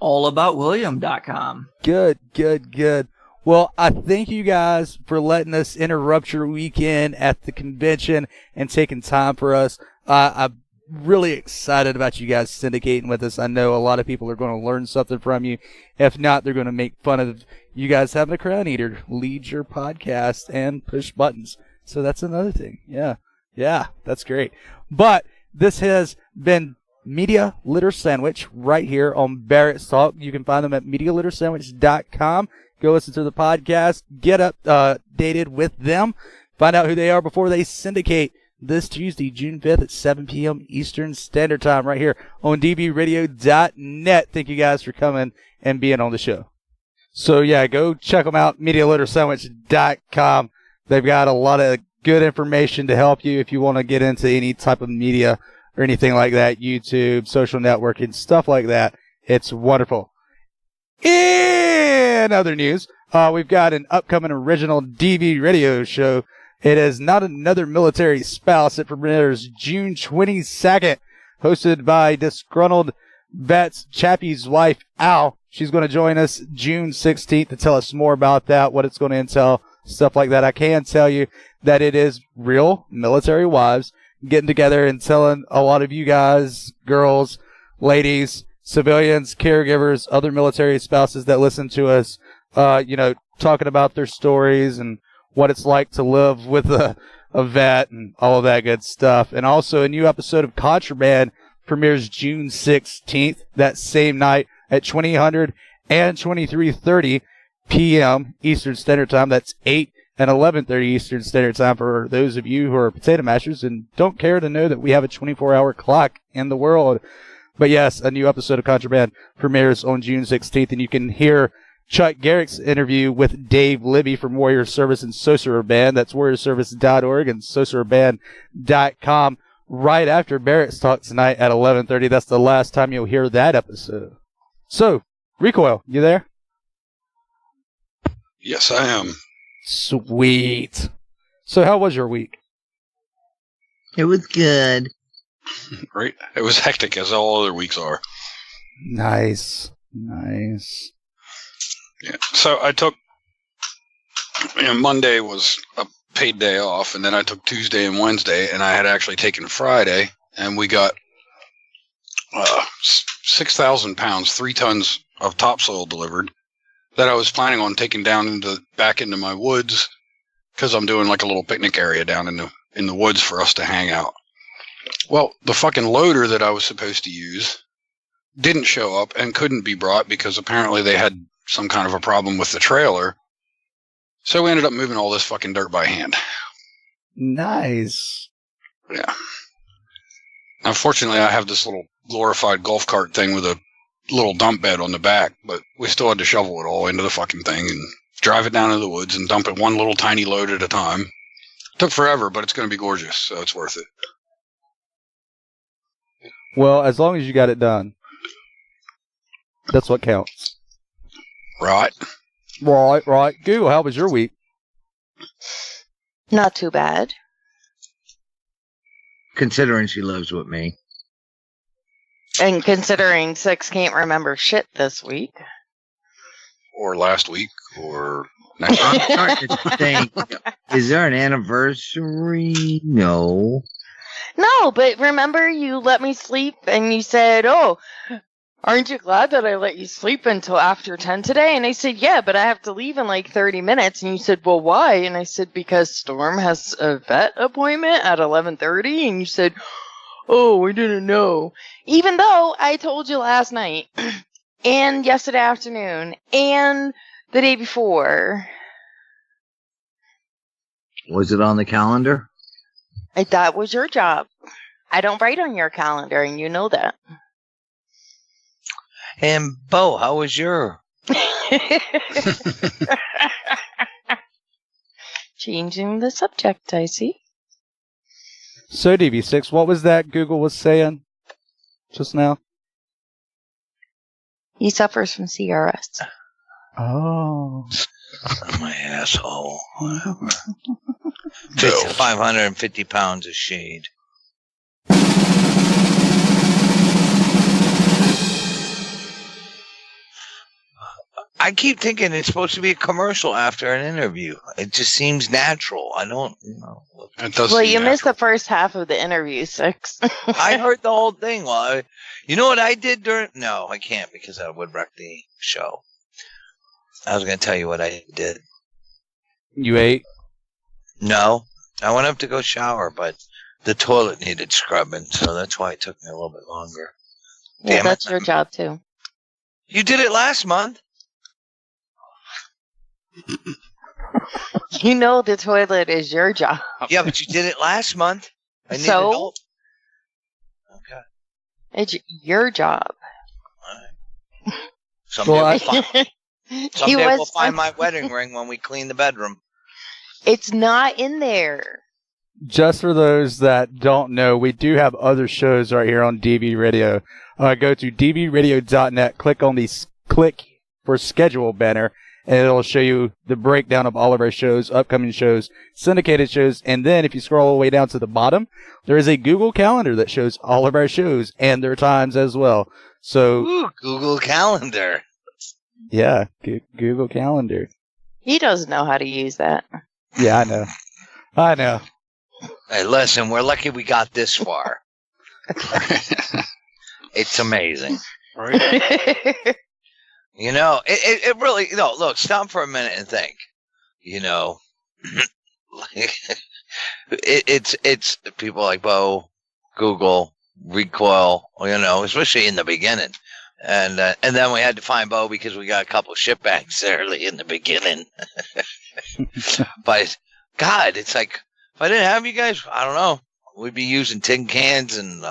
[SPEAKER 17] Allaboutwilliam.com.
[SPEAKER 2] Good. Well, I thank you guys for letting us interrupt your weekend at the convention and taking time for us. I'm really excited about you guys syndicating with us. I know a lot of people are going to learn something from you. If not, they're going to make fun of you guys having a crown eater lead your podcast and push buttons. So that's another thing. Yeah, that's great. But this has been Media Litter Sandwich right here on Barracks Talk. You can find them at MediaLitterSandwich.com. Go listen to the podcast, get updated with them, find out who they are before they syndicate this Tuesday, June 5th at 7 p.m. Eastern Standard Time right here on dvradio.net. Thank you guys for coming and being on the show. So, yeah, go check them out, MediaLitterSandwich.com. They've got a lot of good information to help you if you want to get into any type of media or anything like that, YouTube, social networking, stuff like that. It's wonderful. In other news, we've got an upcoming original DV radio show. It is Not Another Military Spouse. It premieres June 22nd, hosted by disgruntled vets Chappie's wife, Al. She's going to join us June 16th to tell us more about that, what it's going to entail, stuff like that. I can tell you that it is real military wives getting together and telling a lot of you guys, girls, ladies, civilians, caregivers, other military spouses that listen to us, talking about their stories and what it's like to live with a vet and all of that good stuff. And also a new episode of Contraband premieres June 16th, that same night at 2000 and 23:30 p.m. Eastern Standard Time. That's 8 and 11:30 Eastern Standard Time for those of you who are potato mashers and don't care to know that we have a 24-hour clock in the world. But yes, a new episode of Contraband premieres on June 16th, and you can hear Chuck Garrick's interview with Dave Libby from Warrior Service and SOSRA Band. That's warriorservice.org and SOSRABand.com right after Barracks Talk tonight at 11:30. That's the last time you'll hear that episode. So, Recoil, you there?
[SPEAKER 4] Yes, I am.
[SPEAKER 2] Sweet. So how was your week?
[SPEAKER 18] It was good.
[SPEAKER 4] Right? It was hectic, as all other weeks are.
[SPEAKER 2] Nice.
[SPEAKER 4] Yeah. So I took, Monday was a paid day off, and then I took Tuesday and Wednesday, and I had actually taken Friday, and we got 6,000 pounds, 3 tons of topsoil delivered that I was planning on taking down back into my woods, because I'm doing like a little picnic area down in the woods for us to hang out. Well, the fucking loader that I was supposed to use didn't show up and couldn't be brought because apparently they had some kind of a problem with the trailer. So we ended up moving all this fucking dirt by hand.
[SPEAKER 2] Nice.
[SPEAKER 4] Yeah. Unfortunately, I have this little glorified golf cart thing with a little dump bed on the back, but we still had to shovel it all into the fucking thing and drive it down into the woods and dump it one little tiny load at a time. Took forever, but it's going to be gorgeous, so it's worth it.
[SPEAKER 2] Well, as long as you got it done. That's what counts.
[SPEAKER 4] Right.
[SPEAKER 2] Google, how was your week?
[SPEAKER 3] Not too bad.
[SPEAKER 18] Considering she lives with me.
[SPEAKER 3] And considering Six can't remember shit this week.
[SPEAKER 4] Or last week, or next
[SPEAKER 18] I'm
[SPEAKER 4] week.
[SPEAKER 18] starting to think, is there an anniversary? No.
[SPEAKER 3] No, but remember you let me sleep and you said, oh, aren't you glad that I let you sleep until after 10 today? And I said, yeah, but I have to leave in like 30 minutes. And you said, well, why? And I said, because Storm has a vet appointment at 11:30. And you said, oh, we didn't know. Even though I told you last night and yesterday afternoon and the day before.
[SPEAKER 18] Was it on the calendar?
[SPEAKER 3] That was your job. I don't write on your calendar, and you know that.
[SPEAKER 9] And Bo, how was your?
[SPEAKER 3] Changing the subject, I see.
[SPEAKER 2] So, DV6, what was that Google was saying just now?
[SPEAKER 3] He suffers from CRS.
[SPEAKER 2] Oh.
[SPEAKER 9] My asshole. Whatever. 550 pounds of shade. I keep thinking it's supposed to be a commercial after an interview. It just seems natural. I don't know.
[SPEAKER 4] It does.
[SPEAKER 3] Well, you missed the first half of the interview, Six.
[SPEAKER 9] I heard the whole thing. Well, you know what I did during? No, I can't because I would wreck the show. I was going to tell you what I did.
[SPEAKER 2] You ate?
[SPEAKER 9] No. I went up to go shower, but the toilet needed scrubbing, so that's why it took me a little bit longer.
[SPEAKER 3] Yeah,
[SPEAKER 9] Damn
[SPEAKER 3] that's
[SPEAKER 9] it.
[SPEAKER 3] your job, too.
[SPEAKER 9] You did it last month.
[SPEAKER 3] You know the toilet is your job.
[SPEAKER 9] Yeah, but you did it last month. I needed
[SPEAKER 3] So?
[SPEAKER 9] help. Okay.
[SPEAKER 3] It's your job.
[SPEAKER 9] Someday
[SPEAKER 3] Well,
[SPEAKER 9] we'll find my wedding ring when we clean the bedroom.
[SPEAKER 3] It's not in there.
[SPEAKER 2] Just for those that don't know, we do have other shows right here on DV Radio. Go to dvradio.net, click on the click for schedule banner, and it'll show you the breakdown of all of our shows, upcoming shows, syndicated shows, and then if you scroll all the way down to the bottom, there is a Google Calendar that shows all of our shows and their times as well. So,
[SPEAKER 9] Ooh, Google Calendar.
[SPEAKER 2] yeah, Google Calendar.
[SPEAKER 3] He doesn't know how to use that.
[SPEAKER 2] Yeah, I know.
[SPEAKER 9] Hey, listen, we're lucky we got this far. It's amazing. Right? You know, it really, look, stop for a minute and think. You know, it's people like Bo, Google, Recoil, especially in the beginning. And then we had to find Bo because we got a couple of shitbags early in the beginning. But, God, it's like, if I didn't have you guys, I don't know. We'd be using tin cans and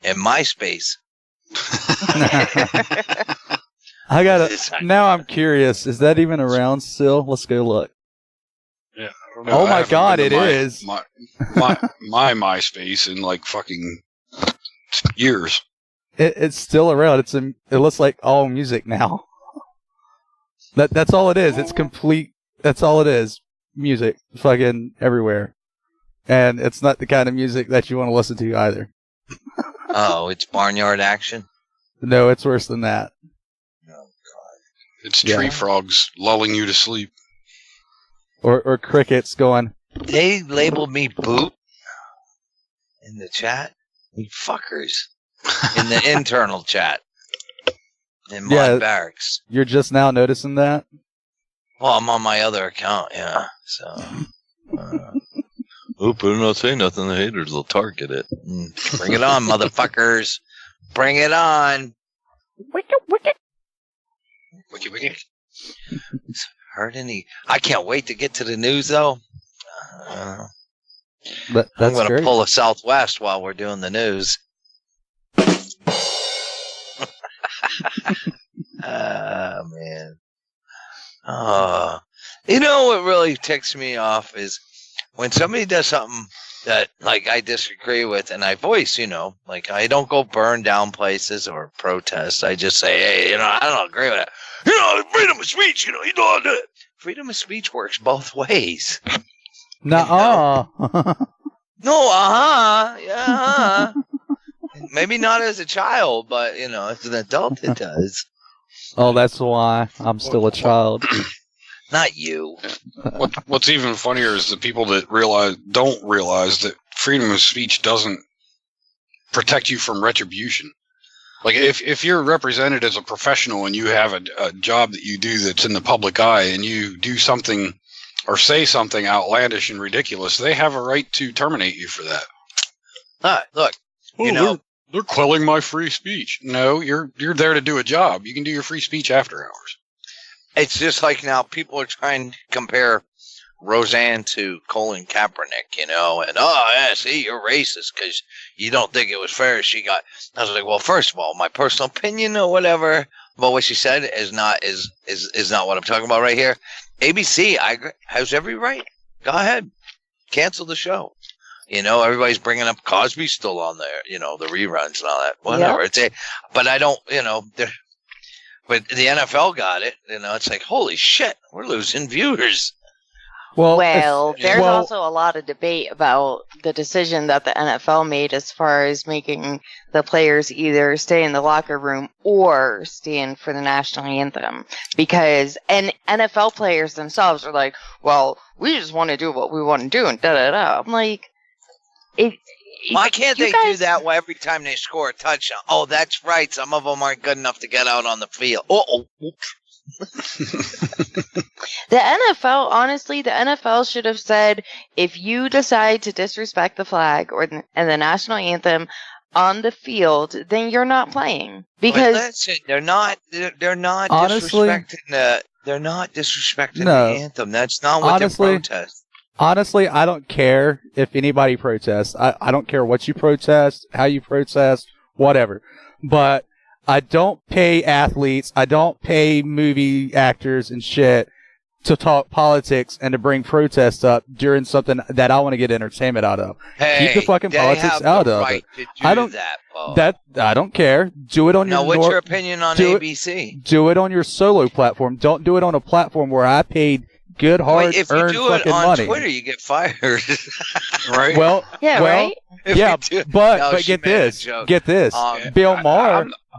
[SPEAKER 9] MySpace.
[SPEAKER 2] Now I'm curious. Is that even around still? Let's go look.
[SPEAKER 4] Yeah.
[SPEAKER 2] Oh my God, it is.
[SPEAKER 4] My MySpace in like fucking years.
[SPEAKER 2] It's still around. It looks like all music now. That's all it is. It's complete. That's all it is. Music, fucking everywhere, and it's not the kind of music that you want to listen to either.
[SPEAKER 9] Oh, it's barnyard action.
[SPEAKER 2] No, it's worse than that.
[SPEAKER 9] Oh God!
[SPEAKER 4] It's tree frogs lulling you to sleep,
[SPEAKER 2] or crickets going.
[SPEAKER 9] They labeled me boot in the chat. You fuckers in the internal chat in my barracks.
[SPEAKER 2] You're just now noticing that.
[SPEAKER 9] Well, I'm on my other account, yeah. So,
[SPEAKER 19] better not say nothing. The haters will target it.
[SPEAKER 9] Bring it on, motherfuckers! Bring it on! Wicked. Heard any? I can't wait to get to the news, though.
[SPEAKER 2] But
[SPEAKER 9] I'm going to pull a Southwest while we're doing the news. Man. You know what really ticks me off is when somebody does something that like I disagree with and I voice, like I don't go burn down places or protest. I just say, hey, I don't agree with it. Freedom of speech, you don't do it. Freedom of speech works both ways.
[SPEAKER 2] Nuh-uh.
[SPEAKER 9] No, yeah. Maybe not as a child, but as an adult it does.
[SPEAKER 2] Oh, that's why I'm still a child.
[SPEAKER 9] Not you.
[SPEAKER 4] What's even funnier is the people that don't realize that freedom of speech doesn't protect you from retribution. Like if you're represented as a professional and you have a job that you do that's in the public eye and you do something or say something outlandish and ridiculous, they have a right to terminate you for that.
[SPEAKER 9] Look,
[SPEAKER 4] they're quelling my free speech. No, you're there to do a job. You can do your free speech after hours.
[SPEAKER 9] It's just like now people are trying to compare Roseanne to Colin Kaepernick, and see, you're racist because you don't think it was fair. I was like, well, first of all, my personal opinion or whatever about what she said is not what I'm talking about right here. ABC, has every right. Go ahead, cancel the show. Everybody's bringing up Cosby's still on there. The reruns and all that. Whatever. Yeah. But I don't. But the NFL got it. It's like, holy shit, we're losing viewers.
[SPEAKER 3] Well, there's also a lot of debate about the decision that the NFL made as far as making the players either stay in the locker room or stand for the national anthem. Because NFL players themselves are like, well, we just want to do what we want to do and da-da-da. I'm like,
[SPEAKER 9] why can't they do that every time they score a touchdown? Oh, that's right. Some of them aren't good enough to get out on the field.
[SPEAKER 3] The NFL should have said, if you decide to disrespect the flag and the national anthem on the field, then you're not playing. Because
[SPEAKER 9] listen, they're not
[SPEAKER 2] honestly,
[SPEAKER 9] disrespecting the anthem. That's not what they're protesting.
[SPEAKER 2] Honestly, I don't care if anybody protests. I don't care what you protest, how you protest, whatever. But I don't pay athletes, I don't pay movie actors and shit to talk politics and to bring protests up during something that I want to get entertainment out of.
[SPEAKER 9] Hey,
[SPEAKER 2] keep the fucking politics out of it. I don't care. Do it on your.
[SPEAKER 9] Now, what's your opinion on ABC?
[SPEAKER 2] Do it on your solo platform. Don't do it on a platform where I paid good, hard,
[SPEAKER 9] if you
[SPEAKER 2] earned
[SPEAKER 9] do
[SPEAKER 2] fucking
[SPEAKER 9] it on
[SPEAKER 2] money.
[SPEAKER 9] Twitter, you get fired, right?
[SPEAKER 3] Right?
[SPEAKER 2] But get this.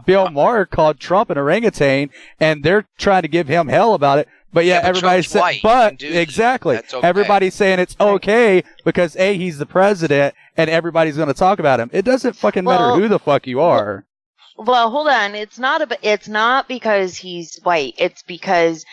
[SPEAKER 2] Bill Maher called Trump an orangutan, and they're trying to give him hell about it. But yeah,
[SPEAKER 9] Yeah, but
[SPEAKER 2] everybody's
[SPEAKER 9] Trump's white.
[SPEAKER 2] saying,
[SPEAKER 9] He
[SPEAKER 2] but
[SPEAKER 9] can do that.
[SPEAKER 2] exactly,
[SPEAKER 9] That's okay.
[SPEAKER 2] everybody's saying it's okay because A, he's the president, and everybody's going to talk about him. It doesn't fucking matter
[SPEAKER 3] Well,
[SPEAKER 2] who the fuck you are.
[SPEAKER 3] Well, hold on. It's not because he's white. It's because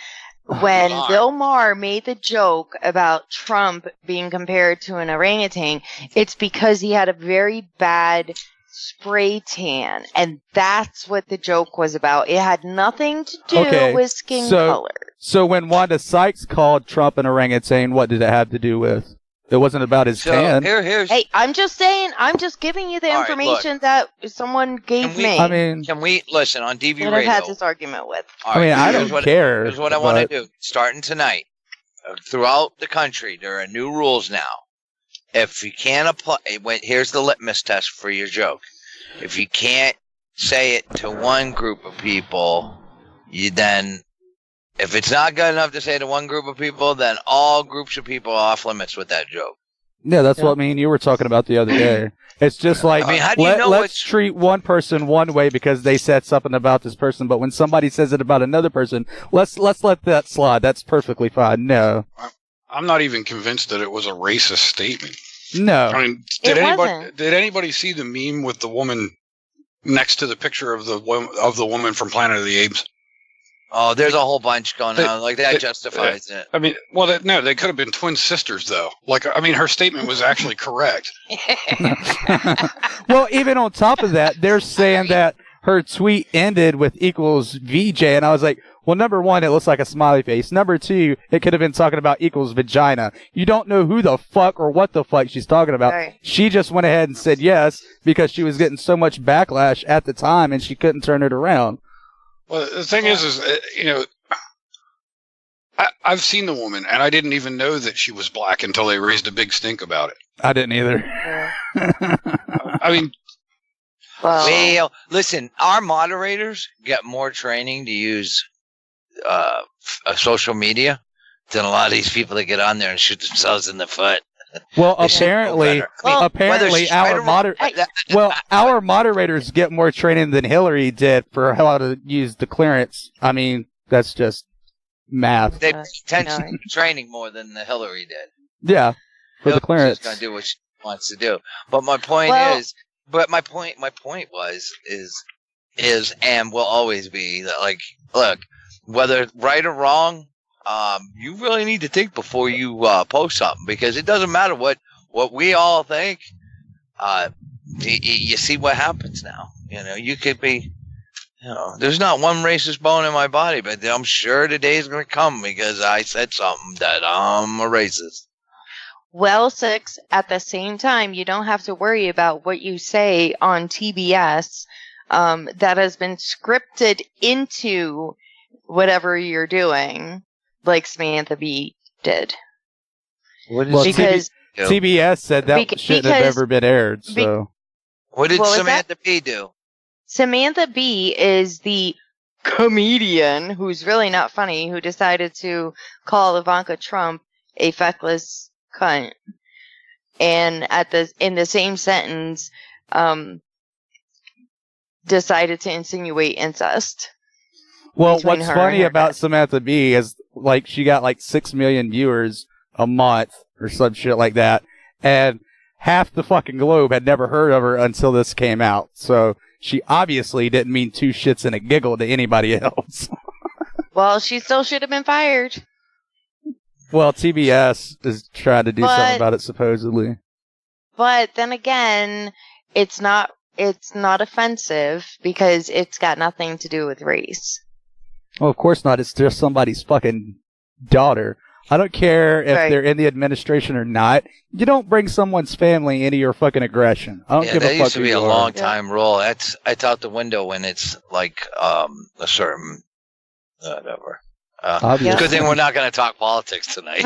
[SPEAKER 3] when Bill Maher made the joke about Trump being compared to an orangutan, it's because he had a very bad spray tan, and that's what the joke was about. It had nothing to do with skin color.
[SPEAKER 2] So when Wanda Sykes called Trump an orangutan, what did it have to do with? It wasn't about his tan.
[SPEAKER 3] Hey, I'm just saying. I'm just giving you the
[SPEAKER 9] All right,
[SPEAKER 3] information that someone gave me.
[SPEAKER 2] I mean,
[SPEAKER 9] Can we listen on DV
[SPEAKER 3] that I've
[SPEAKER 9] Radio?
[SPEAKER 3] had this argument with.
[SPEAKER 9] All
[SPEAKER 2] I mean, I
[SPEAKER 9] here's
[SPEAKER 2] don't care,
[SPEAKER 9] Here's what I want to
[SPEAKER 2] but-
[SPEAKER 9] do. Starting tonight, throughout the country, there are new rules now. If you can't apply, here's the litmus test for your joke. If you can't say it to one group of people, if it's not good enough to say to one group of people, then all groups of people are off limits with that joke.
[SPEAKER 2] Yeah, that's what me and you were talking about the other day. It's just like,
[SPEAKER 9] I mean, how do you know
[SPEAKER 2] let's treat one person one way because they said something about this person, but when somebody says it about another person, let's let that slide. That's perfectly fine. No.
[SPEAKER 4] I'm not even convinced that it was a racist statement.
[SPEAKER 2] No.
[SPEAKER 4] I mean, did anybody see the meme with the woman next to the picture of the woman from Planet of the Apes?
[SPEAKER 9] Oh, there's a whole bunch going on. Like, that justifies it.
[SPEAKER 4] I mean, well, no, they could have been twin sisters, though. Like, I mean, her statement was actually correct.
[SPEAKER 2] Well, even on top of that, they're saying that her tweet ended with equals VJ, and I was like, well, number one, it looks like a smiley face. Number two, it could have been talking about equals vagina. You don't know who the fuck or what the fuck she's talking about.
[SPEAKER 3] Right.
[SPEAKER 2] She just went ahead and said yes because she was getting so much backlash at the time, and she couldn't turn it around.
[SPEAKER 4] Well, the thing is, you know, I've seen the woman, and I didn't even know that she was black until they raised a big stink about it.
[SPEAKER 2] I didn't either.
[SPEAKER 4] I mean,
[SPEAKER 9] well, listen, our moderators get more training to use social media than a lot of these people that get on there and shoot themselves in the foot.
[SPEAKER 2] Well,
[SPEAKER 9] They should know
[SPEAKER 2] apparently,
[SPEAKER 9] better.
[SPEAKER 2] our moderators get more training than Hillary did for how to use the clearance. I mean, that's just math.
[SPEAKER 9] They pay attention to training more than the Hillary did.
[SPEAKER 2] Yeah, for the clearance.
[SPEAKER 9] She's gonna do what she wants to do. But my point is, and will always be that, like, look, whether right or wrong, you really need to think before you post something, because it doesn't matter what we all think. You see what happens now. You know, you could be, you know, there's not one racist bone in my body, but I'm sure the day is going to come because I said something that I'm a racist.
[SPEAKER 3] Well, Six, at the same time, you don't have to worry about what you say on TBS that has been scripted into whatever you're doing, like Samantha Bee did.
[SPEAKER 2] Well,
[SPEAKER 3] because
[SPEAKER 2] TBS said that shouldn't have ever been aired. So,
[SPEAKER 9] what did
[SPEAKER 3] What was
[SPEAKER 9] Samantha Bee do?
[SPEAKER 3] Samantha Bee is the comedian who's really not funny, who decided to call Ivanka Trump a feckless cunt, and in the same sentence, decided to insinuate incest.
[SPEAKER 2] well,
[SPEAKER 3] between
[SPEAKER 2] what's
[SPEAKER 3] her
[SPEAKER 2] funny
[SPEAKER 3] and her
[SPEAKER 2] about Samantha Bee is like she got like 6 million viewers a month or some shit like that, and half the fucking globe had never heard of her until this came out. So she obviously didn't mean two shits and a giggle to anybody else.
[SPEAKER 3] Well, she still should have been fired.
[SPEAKER 2] Well, TBS is trying to do something about it, supposedly.
[SPEAKER 3] But then again, it's not offensive because it's got nothing to do with race.
[SPEAKER 2] Well, of course not. It's just somebody's fucking daughter. I don't care if they're in the administration or not. You don't bring someone's family into your fucking aggression. I don't give a fuck.
[SPEAKER 9] That used to
[SPEAKER 2] who
[SPEAKER 9] be a
[SPEAKER 2] you are.
[SPEAKER 9] long time rule. It's out the window when it's like a certain whatever.
[SPEAKER 2] Obviously.
[SPEAKER 9] Good thing we're not going to talk politics tonight.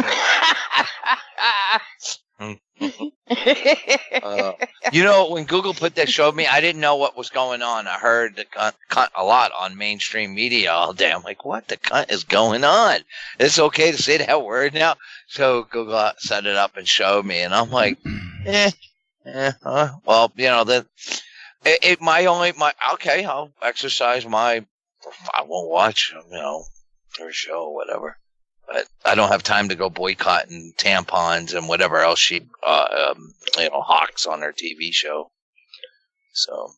[SPEAKER 9] You know, when Google showed me, I didn't know what was going on. I heard the cunt a lot on mainstream media all day. I'm like, what the cunt is going on? It's okay to say that word now? So Google set it up and showed me, and I'm like, well, you know, okay, I'll exercise I won't watch, you know, her show or whatever. But I don't have time to go boycotting tampons and whatever else she, hawks on her TV show. So,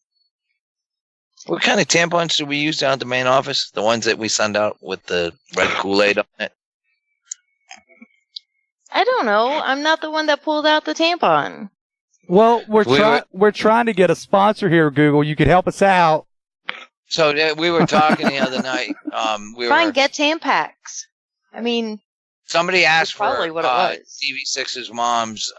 [SPEAKER 9] what kind of tampons do we use down at the main office? The ones that we send out with the red Kool-Aid on it?
[SPEAKER 3] I don't know. I'm not the one that pulled out the tampon.
[SPEAKER 2] Well, we're trying to get a sponsor here, Google. You could help us out.
[SPEAKER 9] So we were talking the other night.
[SPEAKER 3] Fine, get Tampax. I mean,
[SPEAKER 9] somebody asked for
[SPEAKER 3] probably what it was.
[SPEAKER 9] DV6's mom's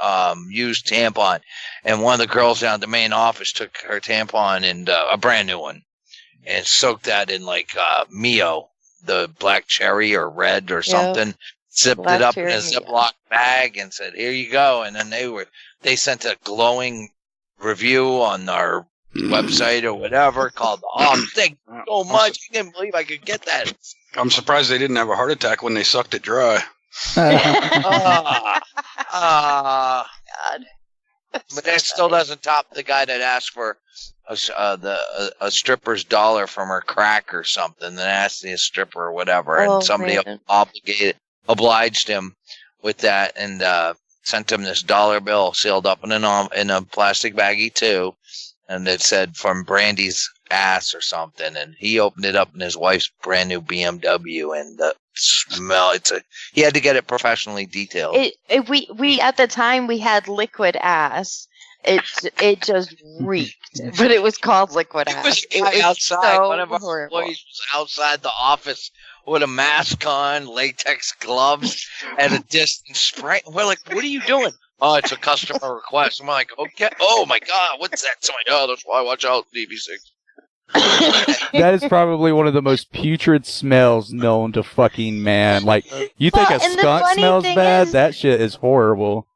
[SPEAKER 9] used tampon, and one of the girls down at the main office took her tampon and a brand new one, and soaked that in like Mio, the black cherry or red or something. Zipped it up in a Ziploc bag and said, "Here you go." And then they sent a glowing review on our website or whatever called, "Oh, thank you so much. I can't believe I could get that."
[SPEAKER 4] I'm surprised they didn't have a heart attack when they sucked it dry.
[SPEAKER 3] God.
[SPEAKER 9] But that still doesn't top the guy that asked for a stripper's dollar from her crack or something, then asked the stripper or whatever, and somebody obliged him with that and sent him this dollar bill sealed up in a plastic baggie too, and it said from Brandy's ass or something, and he opened it up in his wife's brand new BMW, and the smell, he had to get it professionally detailed.
[SPEAKER 3] We at the time we had liquid ass. It just reeked, but it was called liquid ass.
[SPEAKER 9] It was outside.
[SPEAKER 3] So
[SPEAKER 9] one of our
[SPEAKER 3] horrible.
[SPEAKER 9] employees was outside the office with a mask on, latex gloves, and a distance spray. We're like, "What are you doing?" "Oh, it's a customer request." I'm like, "Okay." "Oh my God, what's that?" So I'm like, "Oh, that's why I watch out DV6.
[SPEAKER 2] That is probably one of the most putrid smells known to fucking man. Like, you think a skunk smells bad? That shit is horrible.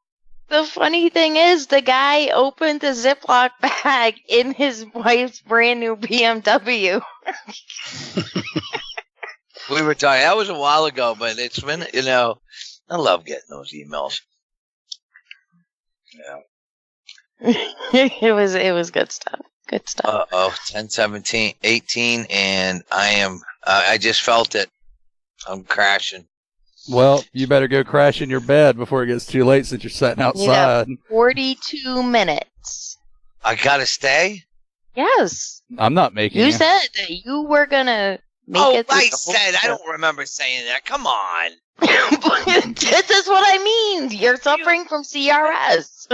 [SPEAKER 3] The funny thing is, the guy opened the Ziploc bag in his wife's brand new BMW.
[SPEAKER 9] We were talking. That was a while ago, but it's been, I love getting those emails. Yeah.
[SPEAKER 3] It was good stuff. Good stuff.
[SPEAKER 9] 10/17/18, and I just felt it. I'm crashing.
[SPEAKER 2] Well, you better go crash in your bed before it gets too late since you're sitting outside.
[SPEAKER 3] 42 minutes.
[SPEAKER 9] I gotta stay?
[SPEAKER 3] Yes.
[SPEAKER 2] I'm not making
[SPEAKER 3] You said that you were gonna make it.
[SPEAKER 9] I said, I don't remember saying that. Come on.
[SPEAKER 3] This is what I mean. You're suffering from CRS.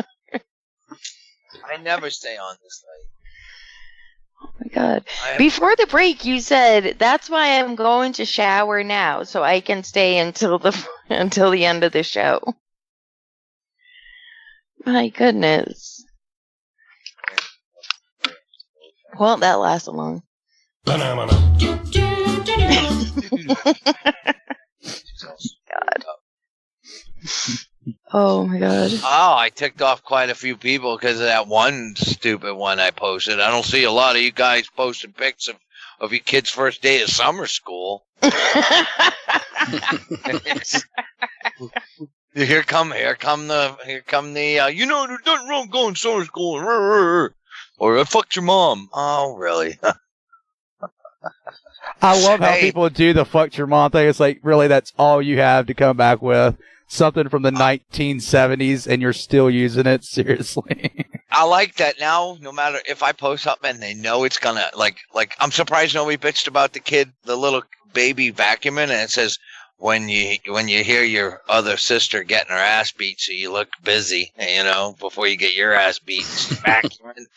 [SPEAKER 9] I never stay on this late.
[SPEAKER 3] Oh my God. Before the break, you said, "That's why I'm going to shower now, so I can stay until the end of the show." My goodness. Well, that lasted long. God. Oh my God.
[SPEAKER 9] Oh, I ticked off quite a few people because of that one stupid one I posted. I don't see a lot of you guys posting pics of your kid's first day of summer school. Here come the there's nothing wrong going to summer school. Or I fucked your mom. Oh, really?
[SPEAKER 2] I love how people do the fucked your mom thing. It's like, really, that's all you have to come back with? Something from the 1970s, and you're still using it? Seriously.
[SPEAKER 9] I like that now. No matter if I post something and they know it's gonna like I'm surprised nobody bitched about the little baby vacuuming, and it says when you hear your other sister getting her ass beat, so you look busy, before you get your ass beat vacuuming.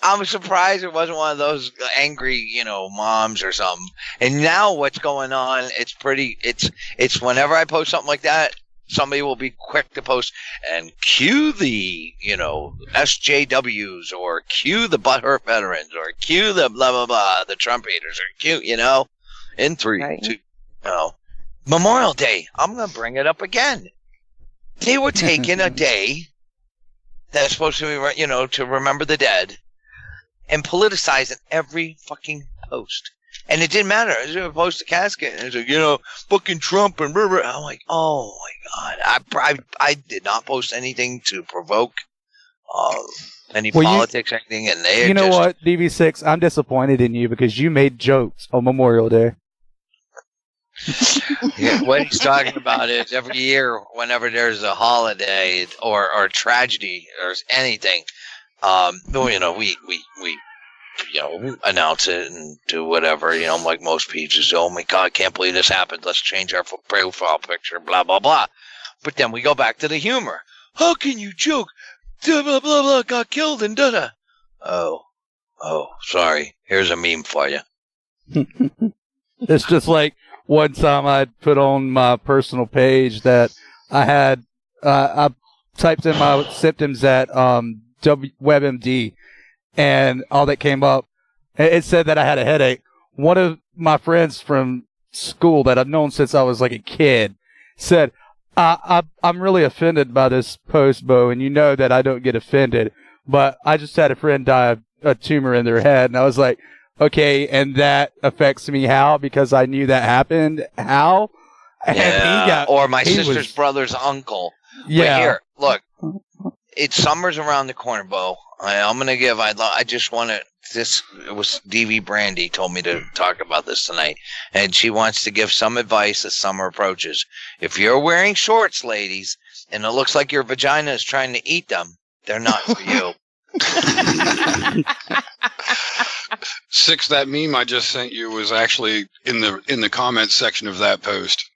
[SPEAKER 9] I'm surprised it wasn't one of those angry, moms or something. And now what's going on? It's whenever I post something like that, somebody will be quick to post and cue the, SJWs, or cue the butthurt veterans, or cue the blah, blah, blah, the Trump haters, or cue, in 3, 2, Memorial Day. I'm going to bring it up again. They were taking a day that's supposed to be, to remember the dead, and politicizing every fucking post. And it didn't matter. I was going to post a casket, and it's like, fucking Trump and blah, blah. I'm like, oh my God. I did not post anything to provoke any politics or anything. And they
[SPEAKER 2] know what, DV6, I'm disappointed in you because you made jokes on Memorial Day.
[SPEAKER 9] Yeah, what he's talking about is every year, whenever there's a holiday or tragedy or anything, we announce it and do whatever, like most pages. Oh my God, can't believe this happened. Let's change our profile picture, blah, blah, blah. But then we go back to the humor. How can you joke? Blah, blah, blah, blah, got killed and da-da. Oh, sorry. Here's a meme for you.
[SPEAKER 2] It's just like one time I put on my personal page that I had, I typed in my symptoms at WebMD, and all that came up, it said that I had a headache. One of my friends from school that I've known since I was like a kid said, I'm really offended by this post, Bo, and you know that I don't get offended, but I just had a friend die of a tumor in their head, and I was like, okay, and that affects me how? Because I knew that happened. How?
[SPEAKER 9] Yeah, or my sister's brother's uncle.
[SPEAKER 2] Yeah.
[SPEAKER 9] But here, look, it's summer's around the corner, Bo. I'm going to give, I just want to, it was DV Brandy told me to talk about this tonight, and she wants to give some advice as summer approaches. If you're wearing shorts, ladies, and it looks like your vagina is trying to eat them, they're not for you.
[SPEAKER 4] Six, that meme I just sent you was actually in the comments section of that post.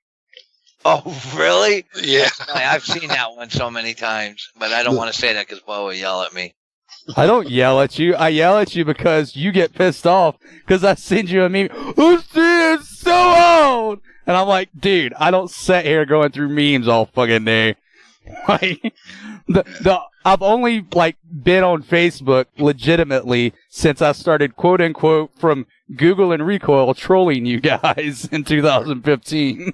[SPEAKER 9] Oh, really?
[SPEAKER 4] Yeah.
[SPEAKER 9] I've seen that one so many times, but I don't want to say that because Bo will yell at me.
[SPEAKER 2] I don't yell at you. I yell at you because you get pissed off because I send you a meme. Who's this? So old. And I'm like, dude, I don't sit here going through memes all fucking day. Like, I've only been on Facebook legitimately since I started quote unquote from Google and Recoil trolling you guys in 2015.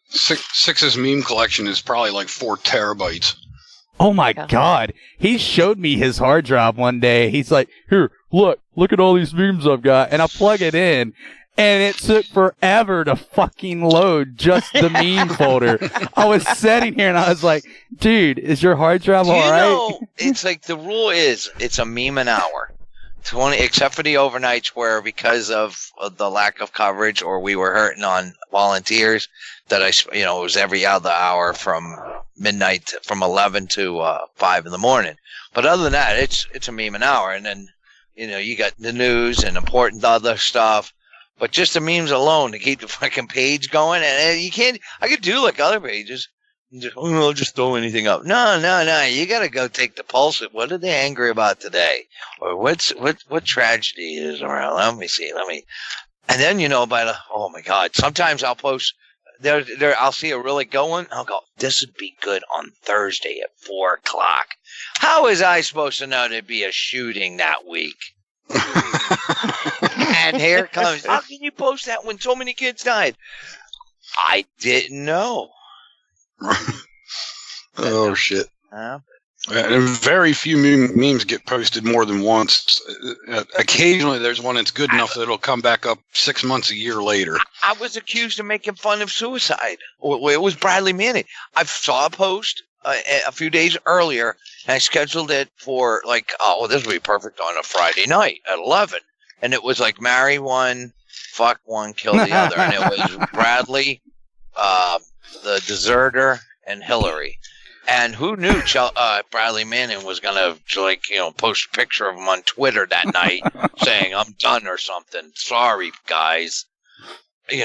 [SPEAKER 4] Six's meme collection is probably like 4 terabytes.
[SPEAKER 2] Oh my God. He showed me his hard drive one day. He's like, here, look at all these memes I've got. And I plug it in, and it took forever to fucking load just the meme folder. I was sitting here and I was like, dude, is your hard drive all right?
[SPEAKER 9] Know, it's like the rule is it's a meme an hour. 20, except for the overnights where because of the lack of coverage or we were hurting on volunteers that it was every other hour from midnight, from 11 to 5 in the morning. But other than that, it's a meme an hour. And then, you got the news and important other stuff. But just the memes alone to keep the fucking page going. And you can't, I could do like other pages. I'll just throw anything up. No. You got to go take the pulse of what are they angry about today? Or what tragedy is around? Let me see. And then, oh my God, sometimes I'll post there, I'll see a really good one. I'll go, this would be good on Thursday at 4:00. How is I supposed to know there'd be a shooting that week? And here it comes. How can you post that when so many kids died? I didn't know.
[SPEAKER 4] Oh, shit. And very few memes get posted more than once. Occasionally, there's one that's good enough that it'll come back up 6 months, a year later.
[SPEAKER 9] I was accused of making fun of suicide. It was Bradley Manning. I saw a post a few days earlier, and I scheduled it for this would be perfect on a Friday night at 11. And it was like marry one, fuck one, kill the other. And it was Bradley, the deserter, and Hillary. And who knew Bradley Manning was going to, post a picture of him on Twitter that night saying, I'm done or something. Sorry, guys. You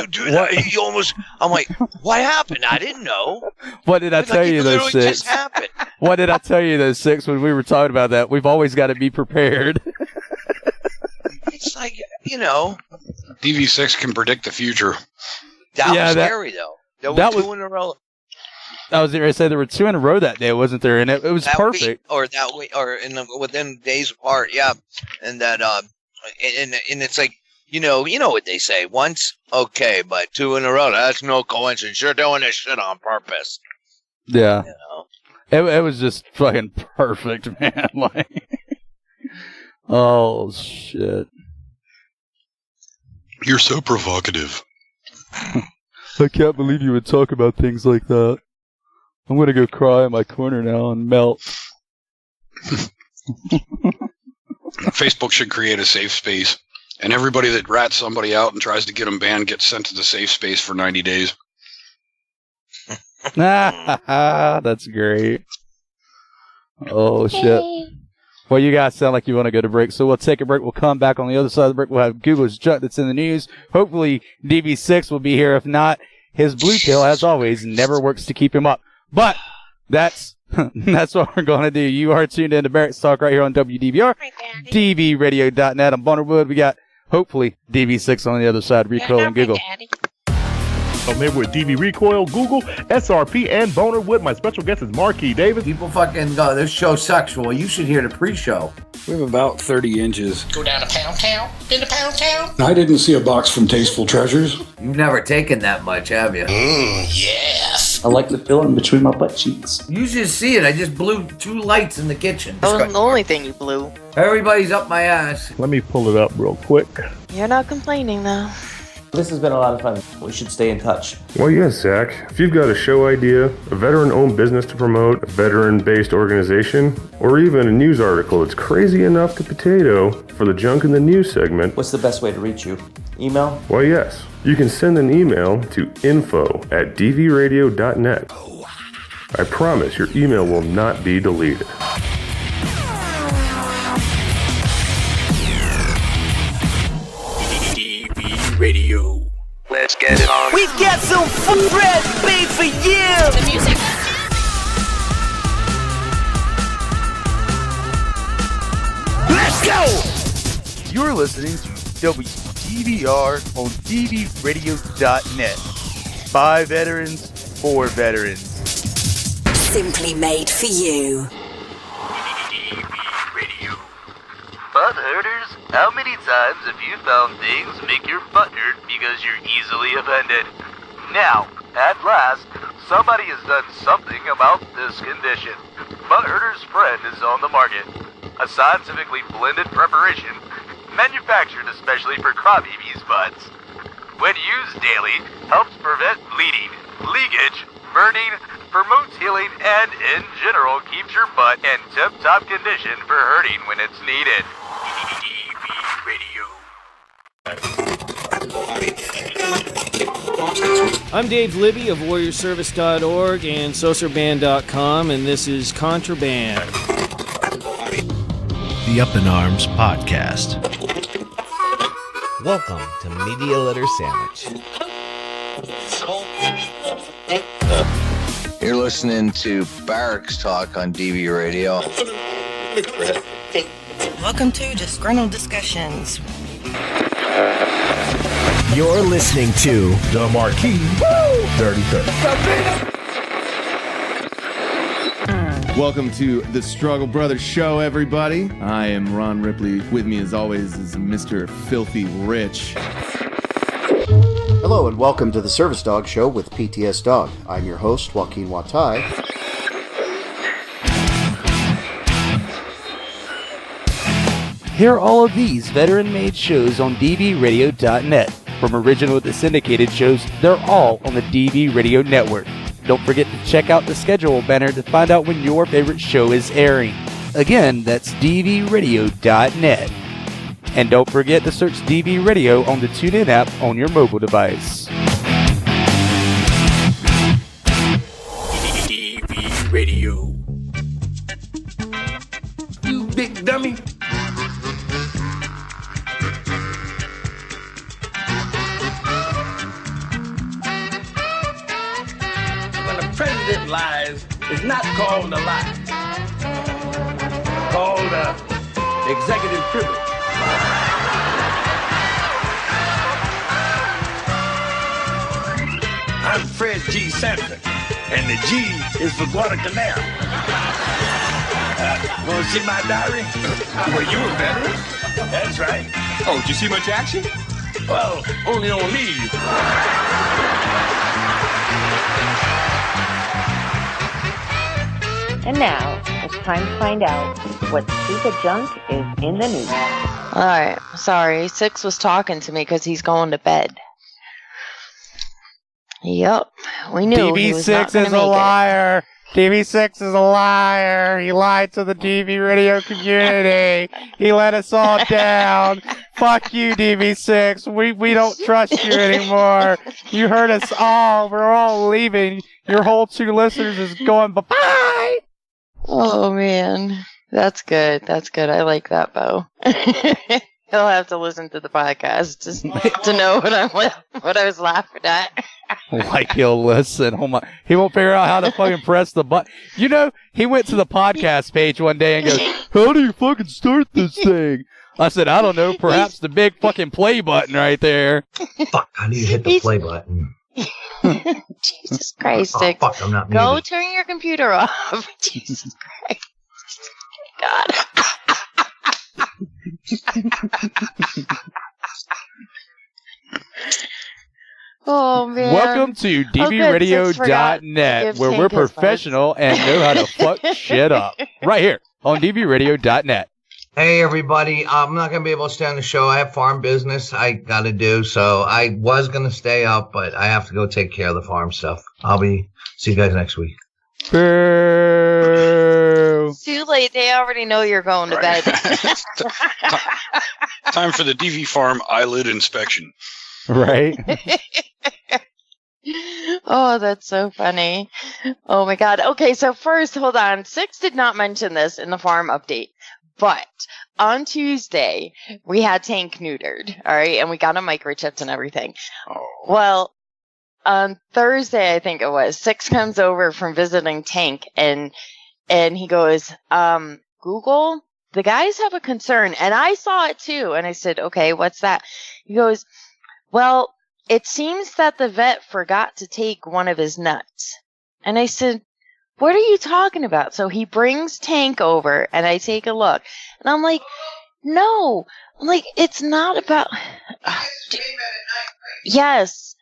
[SPEAKER 9] do that? I'm like, what happened? I didn't know.
[SPEAKER 2] What did I tell you, those six?
[SPEAKER 9] Just happened.
[SPEAKER 2] What did I tell you, those six, when we were talking about that? We've always got to be prepared.
[SPEAKER 9] It's like,
[SPEAKER 4] DV6 can predict the future.
[SPEAKER 9] That was scary, though. There were 2 in a row.
[SPEAKER 2] I was going to say there were 2 in a row that day, wasn't there? And it was
[SPEAKER 9] that
[SPEAKER 2] perfect.
[SPEAKER 9] Week, or that week, or within days apart, yeah. And that, and it's like, you know what they say. Once, okay, but 2 in a row, that's no coincidence. You're doing this shit on purpose.
[SPEAKER 2] Yeah. It was just fucking perfect, man. Oh, shit.
[SPEAKER 4] You're so provocative.
[SPEAKER 2] I can't believe you would talk about things like that. I'm going to go cry in my corner now and melt.
[SPEAKER 4] Facebook should create a safe space And everybody that rats somebody out and tries to get them banned gets sent to the safe space for 90 days.
[SPEAKER 2] That's great. Oh, shit. Well, you guys sound like you want to go to break, so we'll take a break. We'll come back on the other side of the break. We'll have Google's junk that's in the news. Hopefully, DV6 will be here. If not, his blue pill, as always, never works to keep him up. But that's what we're going to do. You are tuned in to Barracks Talk right here on WDVR, DVRadio.net. I'm Bonner Wood. We got, hopefully, DV6 on the other side, Recoil and Google.
[SPEAKER 6] I'm here with DV Recoil, Google, SRP, and Boner Wood. My special guest is Marquis Davis.
[SPEAKER 20] People fucking go, this show's sexual. You should hear the pre-show.
[SPEAKER 21] We have about 30 inches.
[SPEAKER 13] Go down to Pound Town. Been to Pound Town?
[SPEAKER 21] I didn't see a box from Tasteful Treasures.
[SPEAKER 20] You've never taken that much, have you?
[SPEAKER 13] Yes.
[SPEAKER 11] I like the filling between my butt cheeks.
[SPEAKER 20] You should see it. I just blew 2 lights in the kitchen.
[SPEAKER 3] That wasn't the only thing you blew.
[SPEAKER 20] Everybody's up my ass.
[SPEAKER 6] Let me pull it up real quick.
[SPEAKER 3] You're not complaining, though.
[SPEAKER 11] This has been a lot of fun. We should stay in touch.
[SPEAKER 6] Well, yes, Zach. If you've got a show idea, a veteran-owned business to promote, a veteran-based organization, or even a news article that's crazy enough to potato for the Junk in the News segment.
[SPEAKER 11] What's the best way to reach you? Email?
[SPEAKER 6] Well, yes. You can send an email to info@dvradio.net. I promise your email will not be deleted.
[SPEAKER 7] Radio.
[SPEAKER 9] Let's get it on.
[SPEAKER 8] We've got some fresh beat for you. The music.
[SPEAKER 12] Let's go! You're listening to WTVR on DVRadio.net. By veterans, for veterans.
[SPEAKER 8] Simply made for you.
[SPEAKER 12] Butt hurters, how many times have you found things make your butt hurt because you're easily offended? Now, at last, somebody has done something about this condition. Butt Hurter's Friend is on the market. A scientifically blended preparation manufactured especially for crybabies' butts. When used daily, helps prevent bleeding, leakage, burning, promotes healing, and in general keeps your butt in tip-top condition for hurting when it's needed.
[SPEAKER 22] I'm Dave Libby of WarriorService.org and SOSRABand.com, and this is Contraband.
[SPEAKER 23] The Up in Arms Podcast.
[SPEAKER 24] Welcome to Media Letter Sandwich.
[SPEAKER 9] You're listening to Barracks Talk on DV Radio.
[SPEAKER 25] Welcome to Disgruntled Discussions.
[SPEAKER 23] You're listening to
[SPEAKER 6] The Marquis Dirty 30.
[SPEAKER 26] Welcome to the Struggle Brothers Show, everybody. I am Ron Ripley. With me, as always, is Mr. Filthy Rich.
[SPEAKER 27] Hello, and welcome to the Service Dog Show with PTS Dog. I'm your host, Joaquin Watai.
[SPEAKER 2] Hear all of these veteran-made shows on DVRadio.net. From original to syndicated shows, they're all on the DV Radio Network. Don't forget to check out the schedule banner to find out when your favorite show is airing. Again, that's DVRadio.net. And don't forget to search DV Radio on the TuneIn app on your mobile device.
[SPEAKER 12] DV Radio.
[SPEAKER 21] You big dummy. When the president lies, it's not called a lie. It's called executive privilege. I'm Fred G. Sanford, and the G is for Guadalcanal. Want to see my diary? Well, you a veteran? That's right. Oh, did you see much action? Well, only on leave.
[SPEAKER 28] And now, it's time to find out what stupid junk is in the news.
[SPEAKER 3] Alright, sorry. Six was talking to me because he's going to bed. Yep, we knew he was not
[SPEAKER 2] DV6
[SPEAKER 3] going
[SPEAKER 2] is
[SPEAKER 3] to make
[SPEAKER 2] a liar. DV6 is a liar. He lied to the DV radio community. He let us all down. Fuck you, DV6. We don't trust you anymore. You hurt us all. We're all leaving. Your whole 2 listeners is going bye-bye.
[SPEAKER 3] Oh, man. That's good. That's good. I like that, Bo. He'll have to listen to the podcast just to know what I was laughing at.
[SPEAKER 2] Like he'll listen. Oh my! He won't figure out how to fucking press the button. You know, he went to the podcast page one day and goes, "How do you fucking start this thing?" I said, "I don't know. Perhaps the big fucking play button right there."
[SPEAKER 1] Fuck! I need to hit the play button.
[SPEAKER 3] Jesus Christ!
[SPEAKER 1] Oh, fuck! I'm not muted.
[SPEAKER 3] Go turn your computer off. Jesus Christ! God. Oh, man.
[SPEAKER 2] Welcome to dvradio.net, where we're professional and know how to fuck shit up. Right here on dvradio.net.
[SPEAKER 1] Hey, everybody. I'm not going to be able to stay on the show. I have farm business I got to do, so I was going to stay up, but I have to go take care of the farm stuff. See you guys next week.
[SPEAKER 2] Boo.
[SPEAKER 3] Too late. They already know you're going to bed.
[SPEAKER 4] Time for the DV Farm eyelid inspection.
[SPEAKER 2] Right?
[SPEAKER 3] Oh, that's so funny. Oh, my God. Okay, so first, hold on. Six did not mention this in the farm update, but on Tuesday, we had Tank neutered, all right, and we got him microchipped and everything. Well, on Thursday, I think it was, Six comes over from visiting Tank, and he goes, Google, the guys have a concern, and I saw it too, and I said, okay, what's that? He goes, well, it seems that the vet forgot to take one of his nuts. And I said, what are you talking about? So he brings Tank over, and I take a look. And I'm like, no. I'm like, it's not about... Yes.